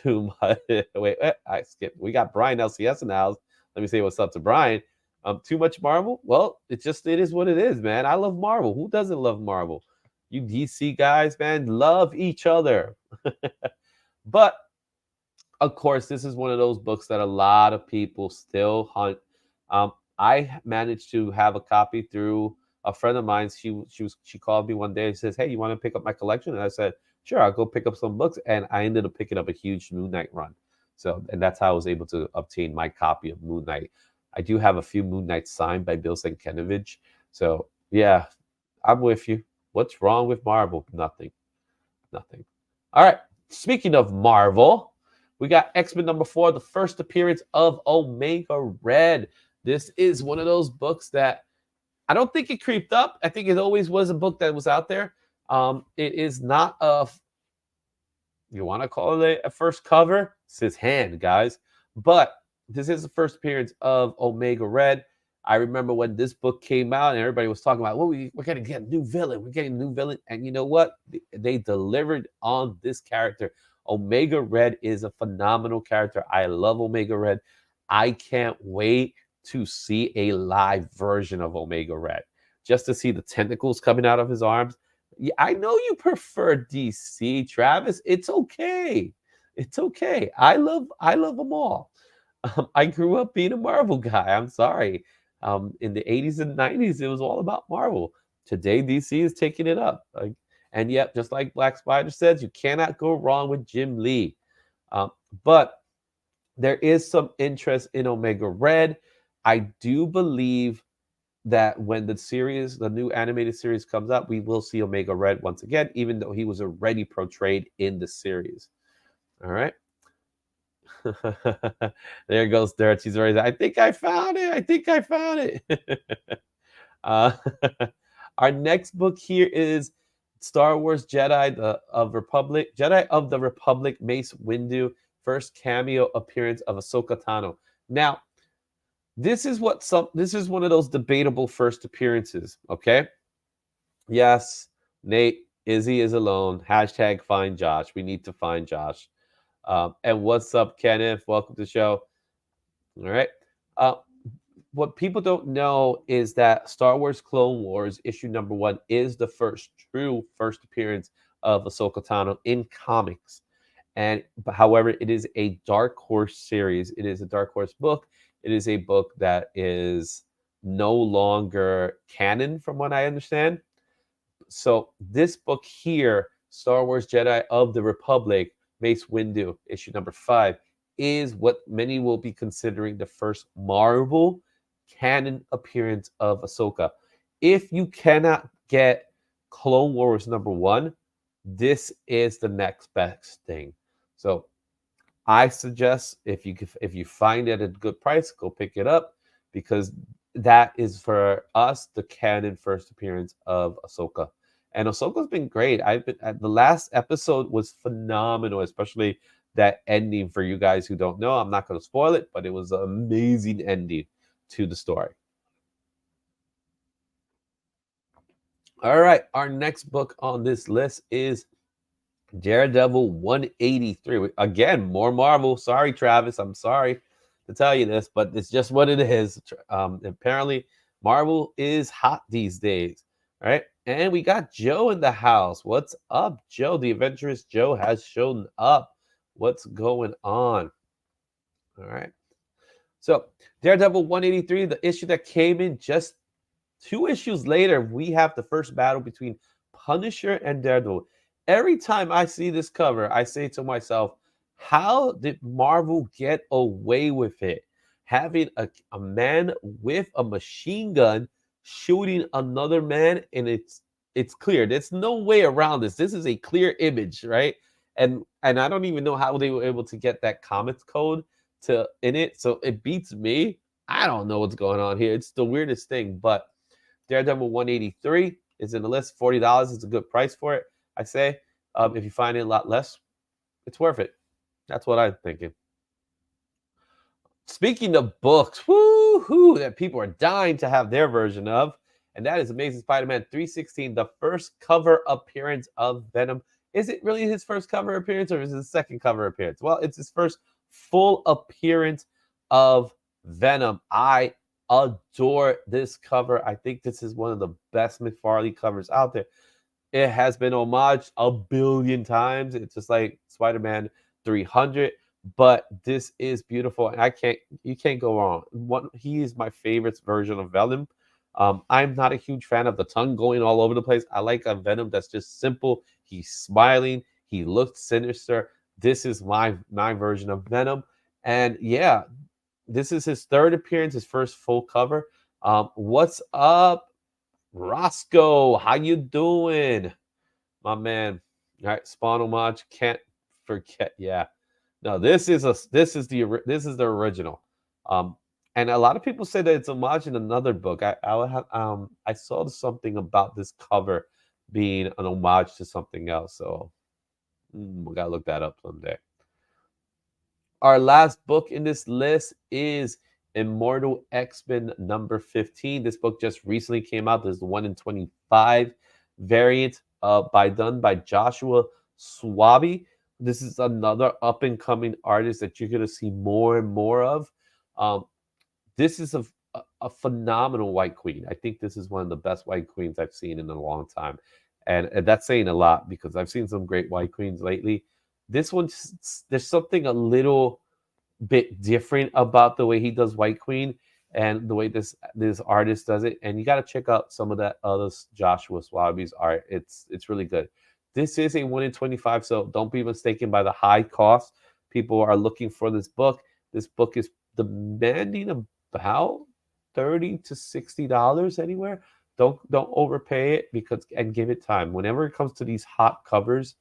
Wait, I skipped. We got Brian LCS in the house. Let me say what's up to Brian. Too much Marvel? Well, it is what it is, man. I love Marvel. Who doesn't love Marvel? You DC guys, man, love each other. But of course, this is one of those books that a lot of people still hunt. I managed to have a copy through a friend of mine. She called me one day and says, "Hey, you want to pick up my collection?" And I said, "Sure, I'll go pick up some books." And I ended up picking up a huge Moon Knight run. So, and that's how I was able to obtain my copy of Moon Knight. I do have a few Moon Knights signed by Bill Sienkiewicz. So, yeah, I'm with you. What's wrong with Marvel? Nothing. Nothing. All right. Speaking of Marvel, we got X-Men #4, the first appearance of Omega Red. This is one of those books that I don't think it creeped up. I think it always was a book that was out there. It is not you want to call it a first cover? It's his hand, guys. But this is the first appearance of Omega Red. I remember when this book came out and everybody was talking about, well, we're going to get a new villain. We're getting a new villain. And you know what? They delivered on this character. Omega Red is a phenomenal character. I love Omega Red. I can't wait to see a live version of Omega Red, just to see the tentacles coming out of his arms. Yeah, I know you prefer DC, Travis. It's okay. It's okay. I love them all. I grew up being a Marvel guy. I'm sorry. In the 80s and 90s, it was all about Marvel. Today, DC is taking it up. And yet, just like Black Spider says, you cannot go wrong with Jim Lee. But there is some interest in Omega Red. I do believe that when the new animated series comes out, we will see Omega Red once again, even though he was already portrayed in the series. All right. There goes Dirt. She's already. I think I found it. I think I found it. uh, our next book here is Star Wars Jedi of the Republic, Mace Windu, first cameo appearance of Ahsoka Tano. Now, this is one of those debatable first appearances. Okay. Yes, Nate, Izzy is alone. Hashtag find Josh. We need to find Josh. And what's up, Kenneth? Welcome to the show. All right. Uh, what people don't know is that Star Wars Clone Wars issue #1 is the first appearance of Ahsoka Tano in comics. However, it is a Dark Horse series. It is a Dark Horse book. It is a book that is no longer canon, from what I understand. So this book here, Star Wars Jedi of the Republic, Mace Windu, issue #5, is what many will be considering the first Marvel canon appearance of Ahsoka. If you cannot get Clone Wars #1, this is the next best thing. So I suggest if you find it at a good price, go pick it up, because that is for us the canon first appearance of Ahsoka. And Ahsoka's been great. The last episode was phenomenal, especially that ending. For you guys who don't know, I'm not going to spoil it, but it was an amazing ending to the story. All right, our next book on this list is Daredevil 183. Again, more Marvel. Sorry, Travis. I'm sorry to tell you this, but it's just what it is. Apparently, Marvel is hot these days, right? And we got Joe in the house. What's up, Joe? The adventurous Joe has shown up. What's going on? All right. So, Daredevil 183, the issue that came in just 2 issues later, we have the first battle between Punisher and Daredevil. Every time I see this cover, I say to myself, how did Marvel get away with it? Having a man with a machine gun shooting another man, and it's clear. There's no way around this. This is a clear image, right? And I don't even know how they were able to get that comics code to in it. So it beats me. I don't know what's going on here. It's the weirdest thing, but Daredevil 183 is in the list. $40 is a good price for it. I say, if you find it a lot less, it's worth it. That's what I'm thinking. Speaking of books, woo-hoo, that people are dying to have their version of, and that is Amazing Spider-Man 316, the first cover appearance of Venom. Is it really his first cover appearance, or is it his second cover appearance? Well, it's his first full appearance of Venom. I adore this cover. I think this is one of the best McFarlane covers out there. It has been homaged a billion times. It's just like Spider-Man 300, but this is beautiful, and you can't go wrong. He is my favorite version of Venom. I'm not a huge fan of the tongue going all over the place. I like a Venom that's just simple. He's smiling. He looks sinister. This is my version of Venom, and yeah, this is his third appearance, his first full cover. What's up, Roscoe? How you doing, my man? All right, Spawn homage. Can't forget. Yeah, no, this is the original. And a lot of people say that it's homage in another book. I saw something about this cover being an homage to something else. So we gotta look that up someday. Our last book in this list is Immortal X-Men number 15. This book just recently came out. There's the 1 in 25 variant done by Joshua Swaby. This is another up-and-coming artist that you're going to see more and more of. This is a phenomenal White Queen. I think this is one of the best White Queens I've seen in a long time. And that's saying a lot because I've seen some great White Queens lately. This one, there's something a little bit different about the way he does White Queen and the way this artist does it. And you got to check out some of that other Joshua Swaby's art. It's really good. This is a 1 in 25, so don't be mistaken by the high cost. People are looking for this book. This book is demanding about $30 to $60 anywhere. Don't overpay it and give it time. Whenever it comes to these hot covers,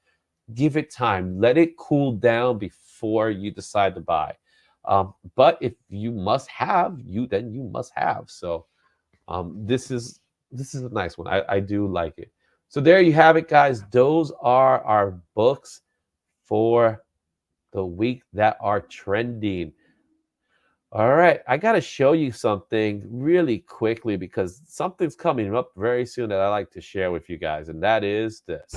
give it time. Let it cool down before you decide to buy. But if you must have, then you must have. So this is a nice one. I do like it. So there you have it, guys. Those are our books for the week that are trending. All right, I got to show you something really quickly because something's coming up very soon that I like to share with you guys, and that is this.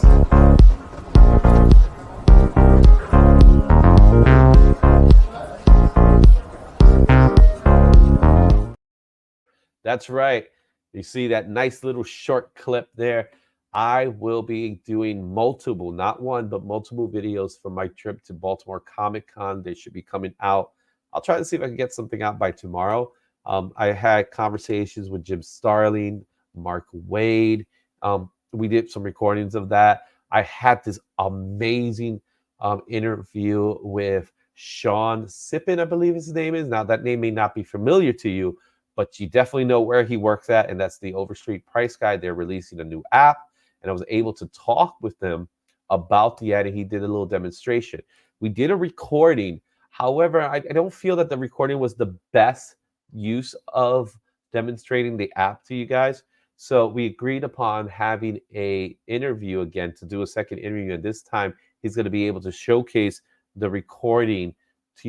That's right. You see that nice little short clip there. I will be doing multiple, not one, but multiple videos from my trip to Baltimore Comic Con. They should be coming out. I'll try to see if I can get something out by tomorrow. I had conversations with Jim Starling, Mark Wade. We did some recordings of that. I had this amazing interview with Sean Sippen, I believe his name is. Now, that name may not be familiar to you, but you definitely know where he works at, and that's the Overstreet Price Guide. They're releasing a new app, and I was able to talk with them about the ad, and he did a little demonstration. We did a recording. However, I don't feel that the recording was the best use of demonstrating the app to you guys. So we agreed upon having a interview again to do a second interview, and this time he's going to be able to showcase the recording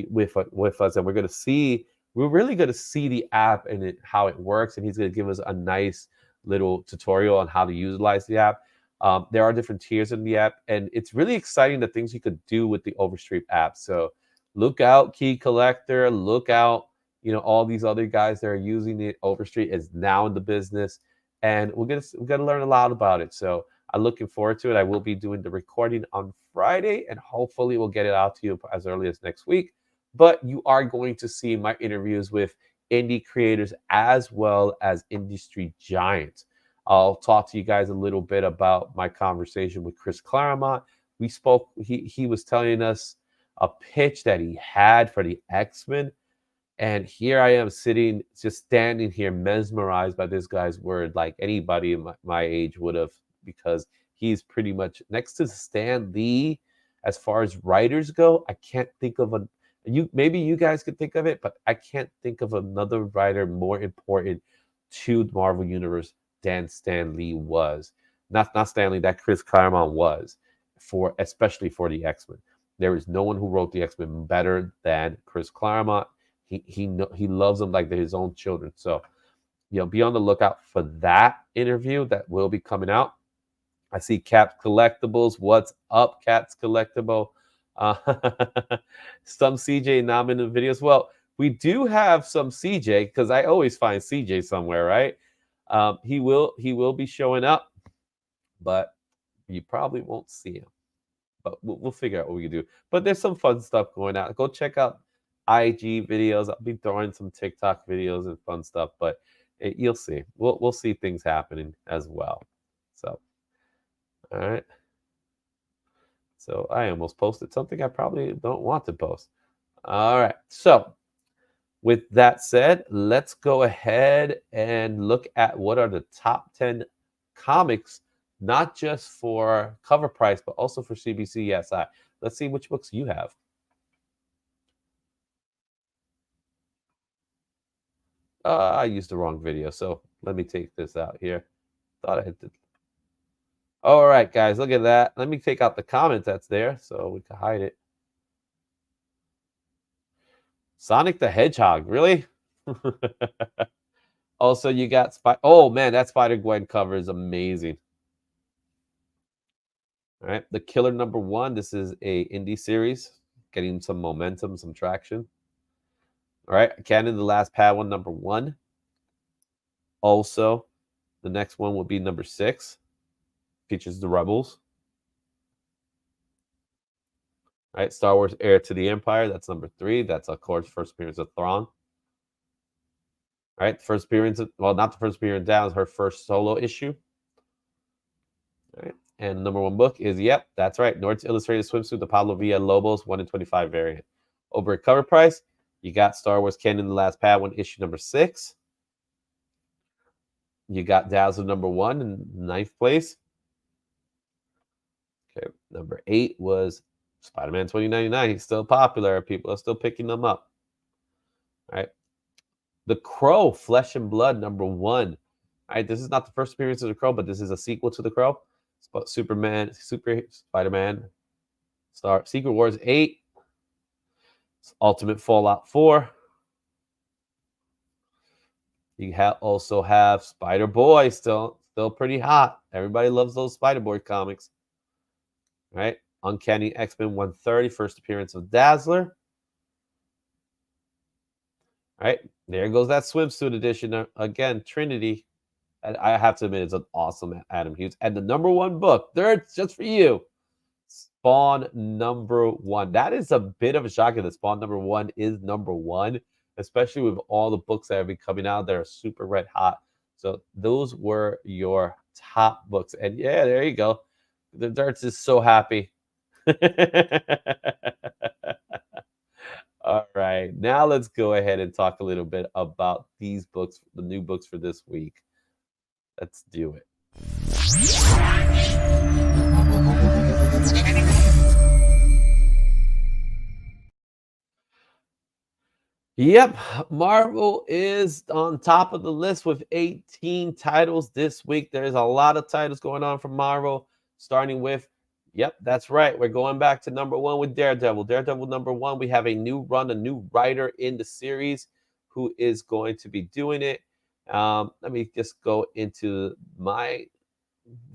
with us, and we're really going to see the app and how it works, and he's going to give us a nice little tutorial on how to utilize the app. There are different tiers in the app, and it's really exciting the things you could do with the Overstreet app. So look out, Key Collector. Look out, all these other guys that are using it. Overstreet is now in the business, and we're gonna learn a lot about it. So I'm looking forward to it. I will be doing the recording on Friday, and hopefully we'll get it out to you as early as next week. But you are going to see my interviews with indie creators as well as industry giants. I'll talk to you guys a little bit about my conversation with Chris Claremont. We spoke, he was telling us a pitch that he had for the X-Men. And here I am sitting, just standing here, mesmerized by this guy's word, like anybody in my age would have, because he's pretty much next to Stan Lee as far as writers go. I can't think of maybe you guys could think of it, but I can't think of another writer more important to the Marvel Universe than Stan Lee was. Not Stan Lee, that Chris Claremont was, especially for the X-Men. There is no one who wrote the X-Men better than Chris Claremont. He loves them like they're his own children. So, be on the lookout for that interview that will be coming out. I see Caps Collectibles. What's up, Caps Collectible? Uh, some CJ nominated videos. Well, we do have some CJ because I always find CJ somewhere, right? He will be showing up, but you probably won't see him. But we'll figure out what we can do. But there's some fun stuff going out. Go check out IG videos. I'll be throwing some TikTok videos and fun stuff, but you'll see. We'll see things happening as well. So, all right. So I almost posted something I probably don't want to post. All right. So with that said, let's go ahead and look at what are the top 10 comics, not just for cover price, but also for CBCSI. Let's see which books you have. I used the wrong video, so let me take this out here. Thought I hit the... All right, guys, look at that. Let me take out the comment that's there so we can hide it. Sonic the Hedgehog, really? Also, you got oh man, that Spider-Gwen cover is amazing. All right, The Killer #1. This is a indie series, getting some momentum, some traction. All right, Cannon the Last Padawan #1. Also, the next one will be #6. Features the Rebels. All right, Star Wars Heir to the Empire. That's #3. That's, of course, first appearance of Thrawn. All right, first appearance well, not the first appearance down, her first solo issue. All right, and #1 book is, yep, that's right, Nort's Illustrated Swimsuit, the Pablo Villalobos 1 in 25 variant. Over at cover price, you got Star Wars Canon The Last Padawan issue #6. You got Dazzler #1 in 9th place. Okay, #8 was Spider-Man 2099. He's still popular. People are still picking them up. All right. The Crow, Flesh and Blood #1. All right, this is not the first appearance of the Crow, but this is a sequel to the Crow. Superman, Spider-Man, Secret Wars 8, Ultimate Fallout 4. You also have Spider-Boy, still pretty hot. Everybody loves those Spider-Boy comics. All right, Uncanny X-Men 130, first appearance of Dazzler. All right, there goes that swimsuit edition again, Trinity. I have to admit, it's an awesome Adam Hughes. And the #1 book, third, just for you, Spawn #1. That is a bit of a shocker that Spawn #1 is #1, especially with all the books that have been coming out that are super red hot. So those were your top books. And yeah, there you go. The Darts is so happy. All right, now let's go ahead and talk a little bit about these books, the new books for this week. Let's do it. Yep, Marvel is on top of the list with 18 titles this week. There's a lot of titles going on from Marvel, starting with, yep, that's right. We're going back to #1 with Daredevil. Daredevil #1, we have a new run, a new writer in the series who is going to be doing it. Let me just go into my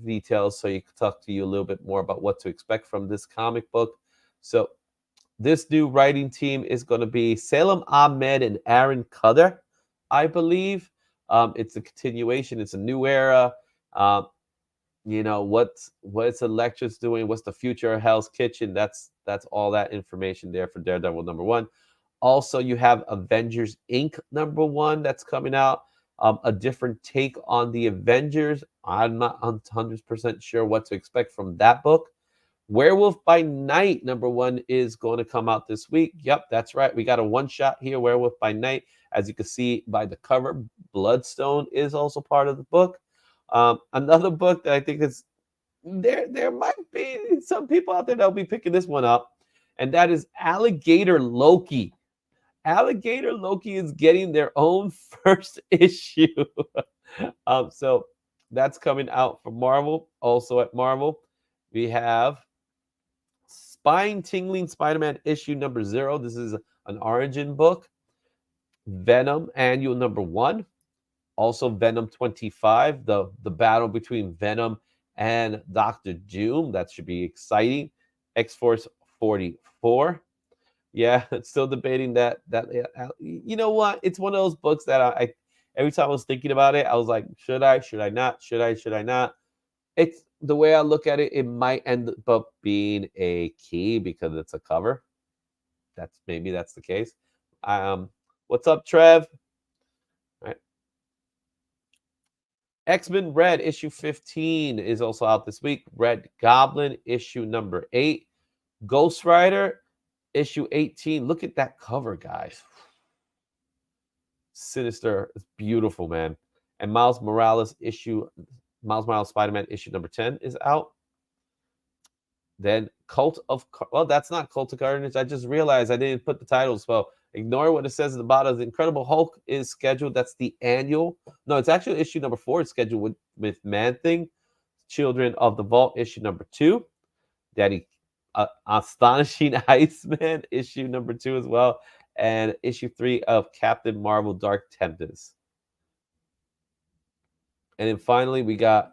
details so you can talk to you a little bit more about what to expect from this comic book. So this new writing team is going to be Salem Ahmed and Aaron Cutter, I believe. It's a continuation. It's a new era. Um, what's Electra's doing? What's the future of Hell's Kitchen? That's all that information there for Daredevil #1. Also, you have Avengers Inc. #1 that's coming out. A different take on the Avengers. I'm not 100% sure what to expect from that book. Werewolf by Night #1 is going to come out this week. Yep, that's right. We got a one shot here, Werewolf by Night. As you can see by the cover, Bloodstone is also part of the book. Another book that I think is there might be some people out there that'll be picking this one up, and that is Alligator Loki. Alligator Loki is getting their own first issue. So that's coming out from Marvel. Also at Marvel, we have Spine Tingling Spider-Man issue #0. This is an origin book. Venom Annual #1. Also Venom 25, the battle between Venom and Doctor Doom. That should be exciting. X-Force 44. Yeah, still debating that. You know what? It's one of those books that I every time I was thinking about it, I was like, should I? Should I not? Should I not? It's the way I look at it. It might end up being a key because it's a cover. That's the case. Um, what's up, Trev? All right. X-Men Red issue 15 is also out this week. Red Goblin issue #8. Ghost Rider issue 18. Look at that cover, guys. Sinister. It's beautiful, man. And Miles Morales Spider-Man issue #10 is out. Then that's not Cult of Carnage. I just realized I didn't put the titles. Well, ignore what it says at the bottom. The Incredible Hulk is scheduled. That's the annual. No, it's actually issue #4. It's scheduled with Man-Thing. Children of the Vault issue #2. Daddy Astonishing Iceman issue #2 as well. And issue 3 of Captain Marvel Dark Tempest. And then finally, we got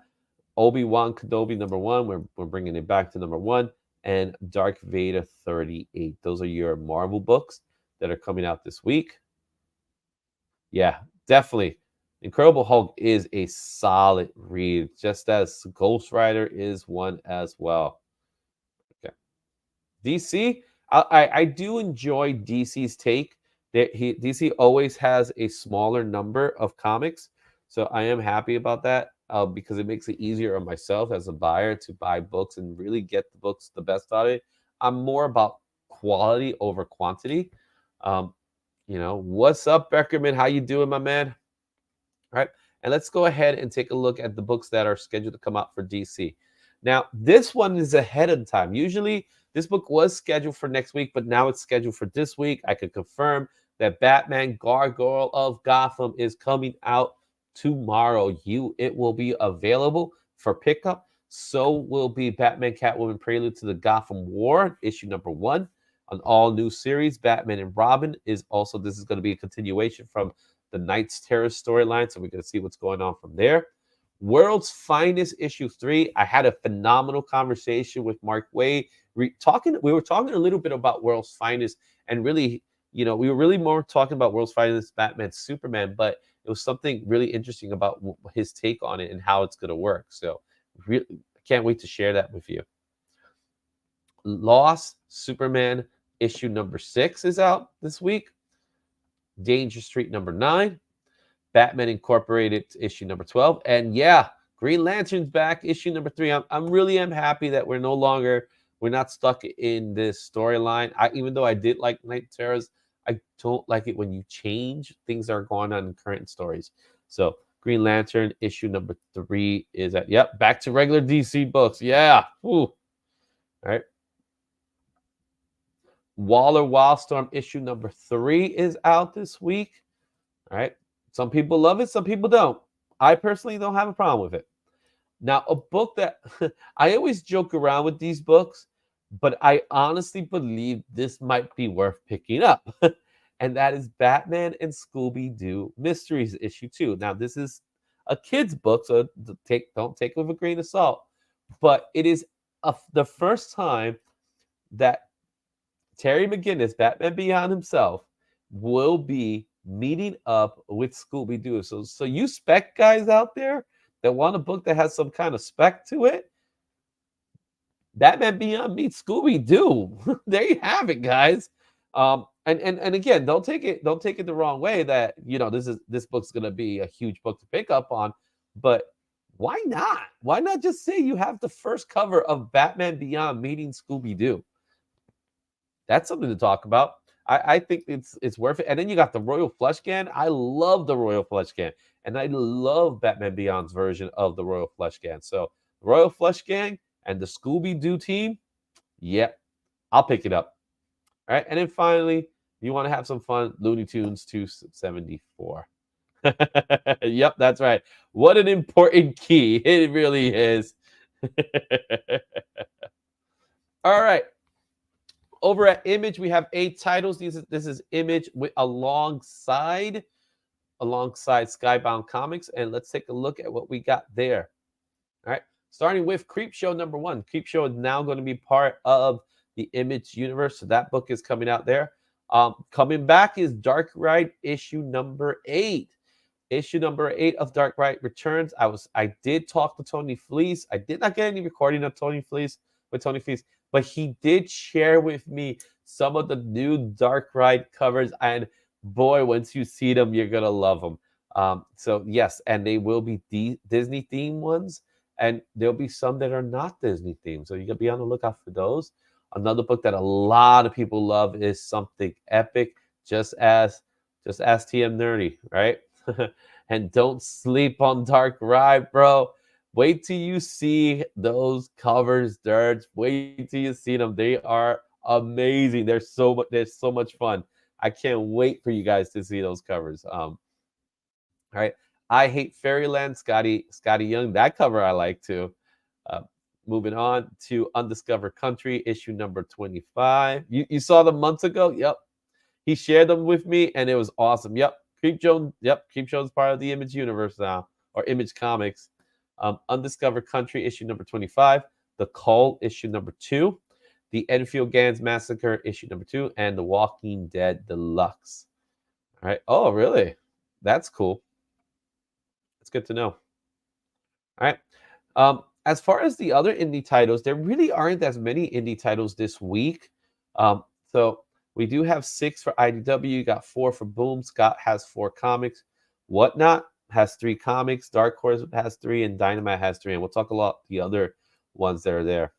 Obi-Wan Kenobi #1. We're bringing it back to #1. And Dark Vader 38. Those are your Marvel books that are coming out this week. Yeah, definitely. Incredible Hulk is a solid read, just as Ghost Rider is one as well. Okay. DC, I do enjoy DC's take. DC always has a smaller number of comics, so I am happy about that because it makes it easier on myself as a buyer to buy books and really get the books the best out of it. I'm more about quality over quantity. What's up, Beckerman? How you doing, my man? All right, and let's go ahead and take a look at the books that are scheduled to come out for DC. Now, this one is ahead of time. Usually, this book was scheduled for next week, but now it's scheduled for this week. I can confirm that Batman Gargoyle of Gotham is coming out tomorrow. It will be available for pickup. So will be Batman Catwoman Prelude to the Gotham War, issue #1. An all-new series, Batman and Robin, this is going to be a continuation from the Knight's Terror storyline, so we're going to see what's going on from there. World's Finest issue 3. I had a phenomenal conversation with Mark Wade. We were talking a little bit about World's Finest, and really, we were really more talking about World's Finest, Batman, Superman, but it was something really interesting about his take on it and how it's going to work. So, really, I can't wait to share that with you. Lost Superman issue #6 is out this week. Danger Street #9. Batman Incorporated issue #12. And yeah, Green Lantern's back, issue #3. I'm really happy that we're not stuck in this storyline. Even though I did like Night Terrors, I don't like it when you change things that are going on in current stories. So Green Lantern issue #3 is back to regular DC books. Yeah. Ooh. All right. Waller Wildstorm issue #3 is out this week. All right. Some people love it, some people don't. I personally don't have a problem with it. Now, a book that I always joke around with these books, but I honestly believe this might be worth picking up. And that is Batman and Scooby-Doo Mysteries issue 2. Now, this is a kid's book, so don't take it with a grain of salt. But it is the first time that Terry McGinnis, Batman Beyond himself, will be meeting up with Scooby Doo. So you spec guys out there that want a book that has some kind of spec to it, Batman Beyond meets Scooby Doo. There you have it, guys. And again, don't take it the wrong way that this book's gonna be a huge book to pick up on, but why not? Why not just say you have the first cover of Batman Beyond meeting Scooby Doo? That's something to talk about. I think it's worth it. And then you got the Royal Flush Can. I love the Royal Flush Can, and I love Batman Beyond's version of the Royal Flush Can. So Royal Flush Gang and the Scooby Doo team, yep, I'll pick it up. All right, and then finally, you want to have some fun, Looney Tunes 274. Yep, that's right. What an important key. It really is. All right. Over at Image, we have 8 titles. This is Image alongside Skybound Comics. And let's take a look at what we got there. All right. Starting with Creepshow number 1. Creepshow is now going to be part of the Image universe. So that book is coming out there. Coming back is Dark Ride issue number 8. Issue number 8 of Dark Ride returns. I did talk to Tony Fleece. I did not get any recording of Tony Fleece, but he did share with me some of the new Dark Ride covers, and boy, once you see them, you're gonna love them. So yes, and they will be Disney themed ones, and there'll be some that are not Disney themed. So you gotta be on the lookout for those. Another book that a lot of people love is Something Epic. Just as TM Nerdy, right? And don't sleep on Dark Ride, bro. Wait till you see those covers, Dirge. Wait till you see them. They are amazing. They're so much fun. I can't wait for you guys to see those covers. All right. I Hate Fairyland, Scotty Young. That cover I like too. Moving on to Undiscovered Country, issue number 25. You saw them months ago? Yep. He shared them with me, and it was awesome. Yep. Creepshow is part of the Image universe now, or Image Comics. Undiscovered Country, issue number 25. The Call, issue number 2. The Enfield Gans Massacre, issue number 2. And The Walking Dead Deluxe. All right. Oh, really? That's cool. That's good to know. All right. As far as the other indie titles, there really aren't as many indie titles this week. So we do have 6 for IDW. You got 4 for Boom. Scott has 4 comics. Whatnot has 3 comics. Dark Horse has 3, and Dynamite has 3. And we'll talk about the other ones that are there.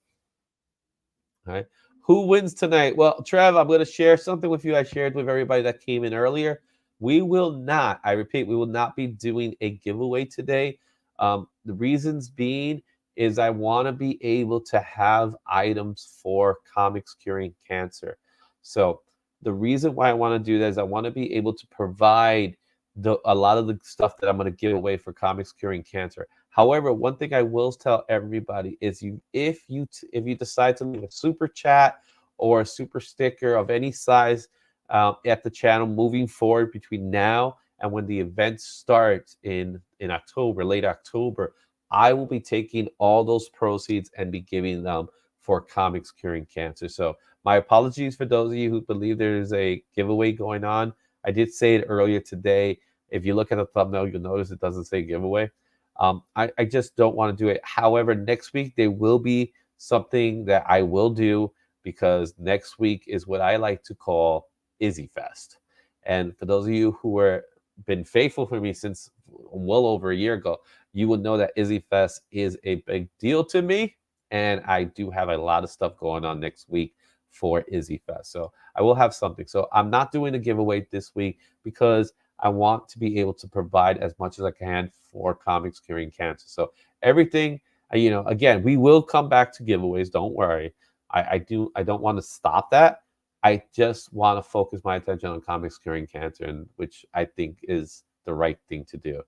All right. Who wins tonight? Well, Trev, I'm going to share something with you I shared with everybody that came in earlier. We will not, I repeat, we will not be doing a giveaway today. The reasons being is I want to be able to have items for Comics Curing Cancer. So the reason why I want to do that is I want to be able to provide a lot of the stuff that I'm going to give away for Comics Curing Cancer. However, one thing I will tell everybody is if you decide to leave a super chat or a super sticker of any size at the channel moving forward between now and when the event starts in October, late October, I will be taking all those proceeds and be giving them for Comics Curing Cancer. So my apologies for those of you who believe there's a giveaway going on. I did say it earlier today. If you look at the thumbnail, you'll notice it doesn't say giveaway. I just don't want to do it. However, next week there will be something that I will do, because next week is what I like to call Izzy Fest. And for those of you who were been faithful for me since well over a year ago, you will know that Izzy Fest is a big deal to me, and I do have a lot of stuff going on next week for Izzy Fest. So I will have something. So I'm not doing a giveaway this week because I want to be able to provide as much as I can for Comics Curing Cancer. So everything, again, we will come back to giveaways. Don't worry. I don't want to stop that. I just want to focus my attention on Comics Curing Cancer, and which I think is the right thing to do.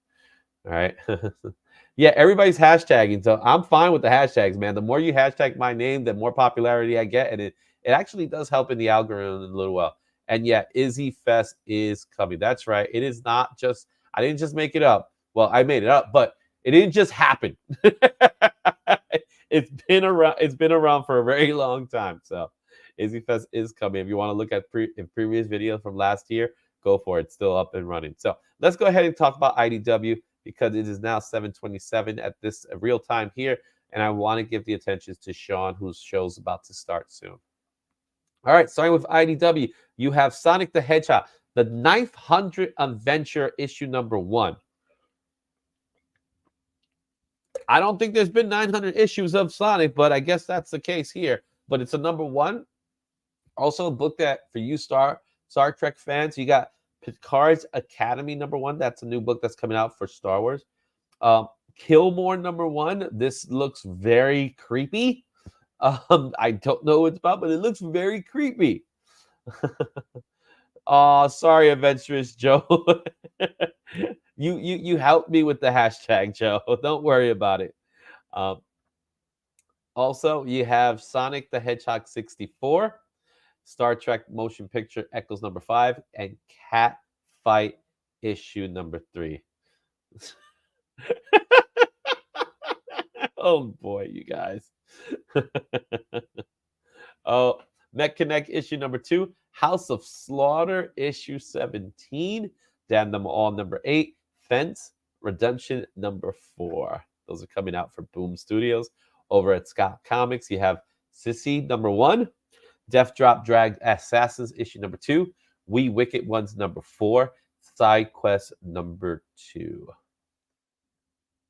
All right. Yeah, everybody's hashtagging. So I'm fine with the hashtags, man. The more you hashtag my name, the more popularity I get. And it actually does help in the algorithm a little well. And yeah, Izzy Fest is coming. That's right. It is not just, I didn't just make it up. Well, I made it up, but it didn't just happen. It's been around. It's been around for a very long time. So, Izzy Fest is coming. If you want to look at previous videos from last year, go for it. It's still up and running. So let's go ahead and talk about IDW because it is now 7:27 at this real time here, and I want to give the attention to Sean, whose show's about to start soon. All right, starting with IDW, you have Sonic the Hedgehog, the 900 Avenger issue number 1. I don't think there's been 900 issues of Sonic, but I guess that's the case here. But it's a number 1. Also, a book that for you Star Trek fans, you got Picard's Academy number 1. That's a new book that's coming out for Star Wars. Killmore number 1. This looks very creepy. I don't know what it's about, but it looks very creepy. Oh, sorry, Adventurous Joe. You helped me with the hashtag, Joe. Don't worry about it. Also, you have Sonic the Hedgehog 64, Star Trek Motion Picture Echoes number 5, and Cat Fight issue number 3. Oh boy, you guys. Oh, Mech Connect issue number 2, House of Slaughter issue 17, Damn Them All number 8, Fence Redemption number 4. Those are coming out for Boom Studios. Over at Scott Comics, you have Sissy number 1, Death Drop Drag Assassins issue number 2, We Wicked Ones number 4, Side Quest number 2.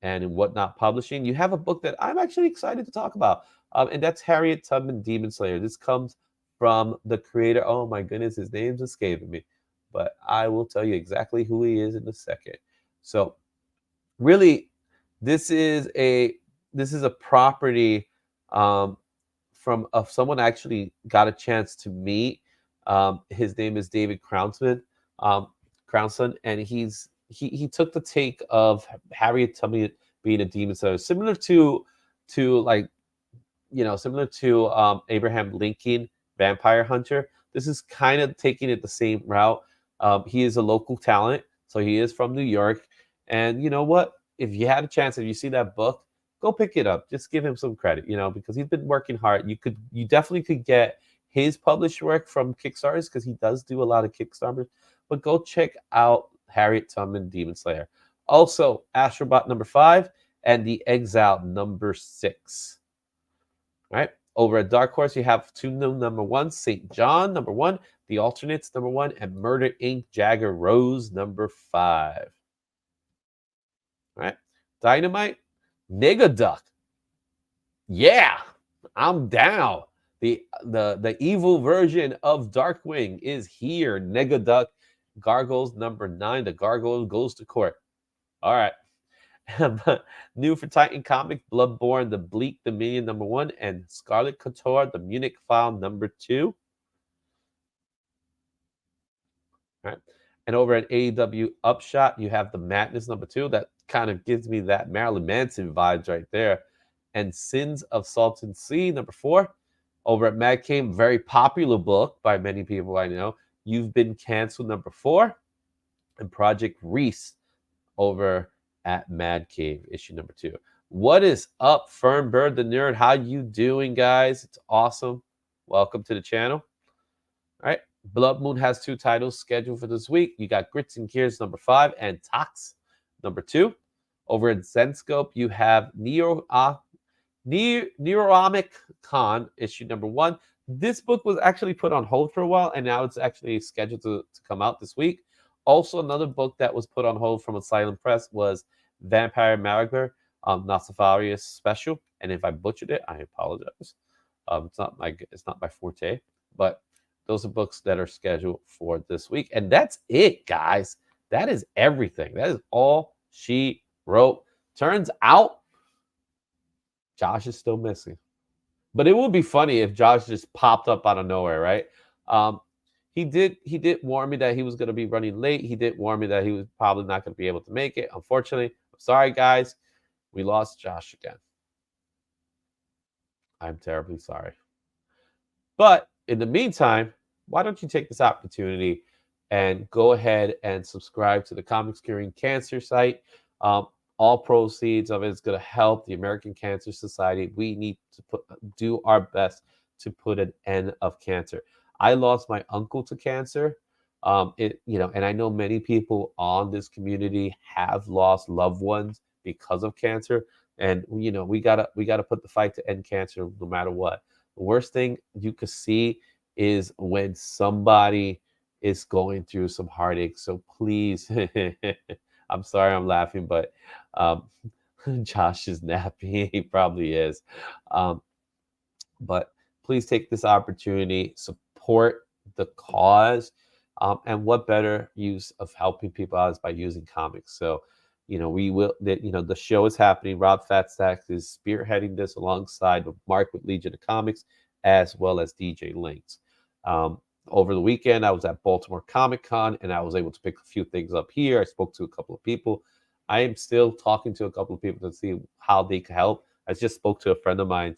And in Whatnot Publishing, you have a book that I'm actually excited to talk about, and that's Harriet Tubman Demon Slayer. This comes from the creator. Oh my goodness, his name's escaping me, but I will tell you exactly who he is in a second. So, really, this is a property from someone I actually got a chance to meet. His name is David Crownson, and he took the take of Harriet Tubman being a demon slayer, similar to Abraham Lincoln, Vampire Hunter. This is kind of taking it the same route. He is a local talent, so he is from New York. And you know what? If you had a chance, if you see that book, go pick it up. Just give him some credit, because he's been working hard. You definitely could get his published work from Kickstarters because he does do a lot of Kickstarters. But go check out Harriet Tubman Demon Slayer. Also, Astrobot number 5 and The Exile number 6. All right. Over at Dark Horse, you have two new number 1, St. John number 1, The Alternates number 1, and Murder Inc. Jagger Rose number 5. All right. Dynamite, Negaduck. Yeah, I'm down. The evil version of Darkwing is here. Negaduck, Gargoyles number 9. The Gargoyle goes to court. All right. New for Titan Comics, Bloodborne, The Bleak Dominion number 1, and Scarlet Couture, The Munich File number 2. All right. And over at AEW Upshot, you have The Madness number 2. That kind of gives me that Marilyn Manson vibes right there. And Sins of Salton Sea number 4. Over at Mad Cave, very popular book by many people I know. You've Been Canceled number 4. And Project Reese over at Mad Cave, issue number 2. What is up, Fernbird the Nerd? How you doing, guys? It's awesome. Welcome to the channel. All right. Blood Moon has 2 titles scheduled for this week. You got Grits and Gears number 5 and Tox number 2. Over at Zenscope, you have Neuromic Con, issue number 1. This book was actually put on hold for a while, and now it's actually scheduled to come out this week. Also, another book that was put on hold from Asylum Press was Vampire Maragler, Nosifarius Special. And if I butchered it, I apologize. It's not my forte, but those are books that are scheduled for this week. And that's it, guys. That is everything. That is all she wrote. Turns out Josh is still missing. But it would be funny if Josh just popped up out of nowhere, right? He did warn me that he was going to be running late. He did warn me that he was probably not going to be able to make it. Unfortunately, I'm sorry, guys. We lost Josh again. I'm terribly sorry. But in the meantime, why don't you take this opportunity and go ahead and subscribe to the Comics Curing Cancer site. Um, all proceeds of it is going to help the American Cancer Society. We need to do our best to put an end of cancer. I lost my uncle to cancer. And I know many people on this community have lost loved ones because of cancer. And we gotta put the fight to end cancer no matter what. The worst thing you could see is when somebody is going through some heartache. So please, I'm sorry I'm laughing, but um, Josh is napping. He probably is. Um, but please take this opportunity, support the cause. And what better use of helping people out is by using comics. So, the show is happening. Rob Fatstack is spearheading this alongside with Mark with Legion of Comics, as well as DJ Links. Over the weekend, I was at Baltimore Comic Con and I was able to pick a few things up here. I spoke to a couple of people. I am still talking to a couple of people to see how they can help. I just spoke to a friend of mine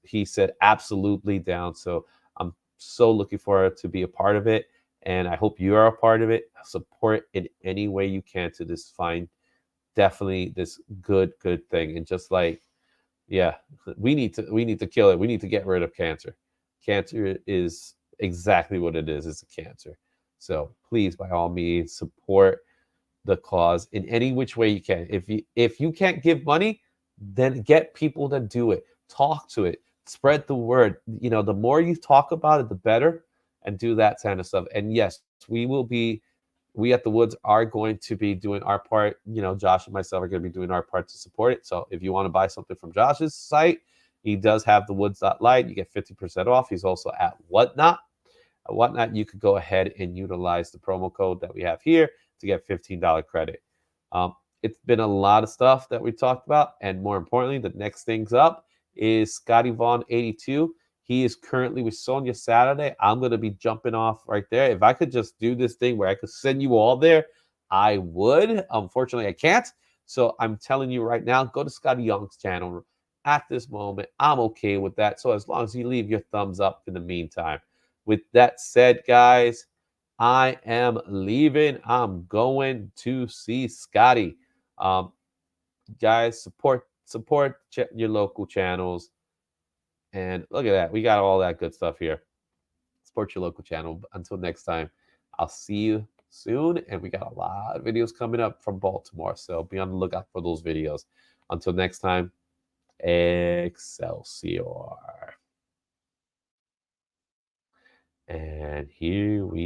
he said absolutely down. So I'm so looking forward to be a part of it. And I hope you are a part of it. Support in any way you can to this find definitely this good thing. And just like, yeah, we need to kill it. We need to get rid of cancer. Cancer is exactly what it is. It's a cancer. So please, by all means, support the cause in any which way you can. If you can't give money, then get people to do it. Talk to it. Spread the word. The more you talk about it, the better. And do that kind of stuff. And yes, we at the Woods are going to be doing our part. Josh and myself are going to be doing our part to support it. So if you want to buy something from Josh's site, he does have the Woods.light. You get 50% off. He's also at Whatnot. You could go ahead and utilize the promo code that we have here to get $15 credit. It's been a lot of stuff that we talked about, and more importantly, the next things up is Scotty Vaughn 82. He is currently with Sonia Saturday. I'm going to be jumping off right there. If I could just do this thing where I could send you all there, I would. Unfortunately, I can't. So I'm telling you right now, go to Scotty Young's channel. At this moment, I'm okay with that. So as long as you leave your thumbs up in the meantime. With that said, guys, I am leaving. I'm going to see Scotty. Um, guys, support your local channels. And look at that. We got all that good stuff here. Support your local channel. Until next time, I'll see you soon. And we got a lot of videos coming up from Baltimore. So be on the lookout for those videos. Until next time, Excelsior. And here we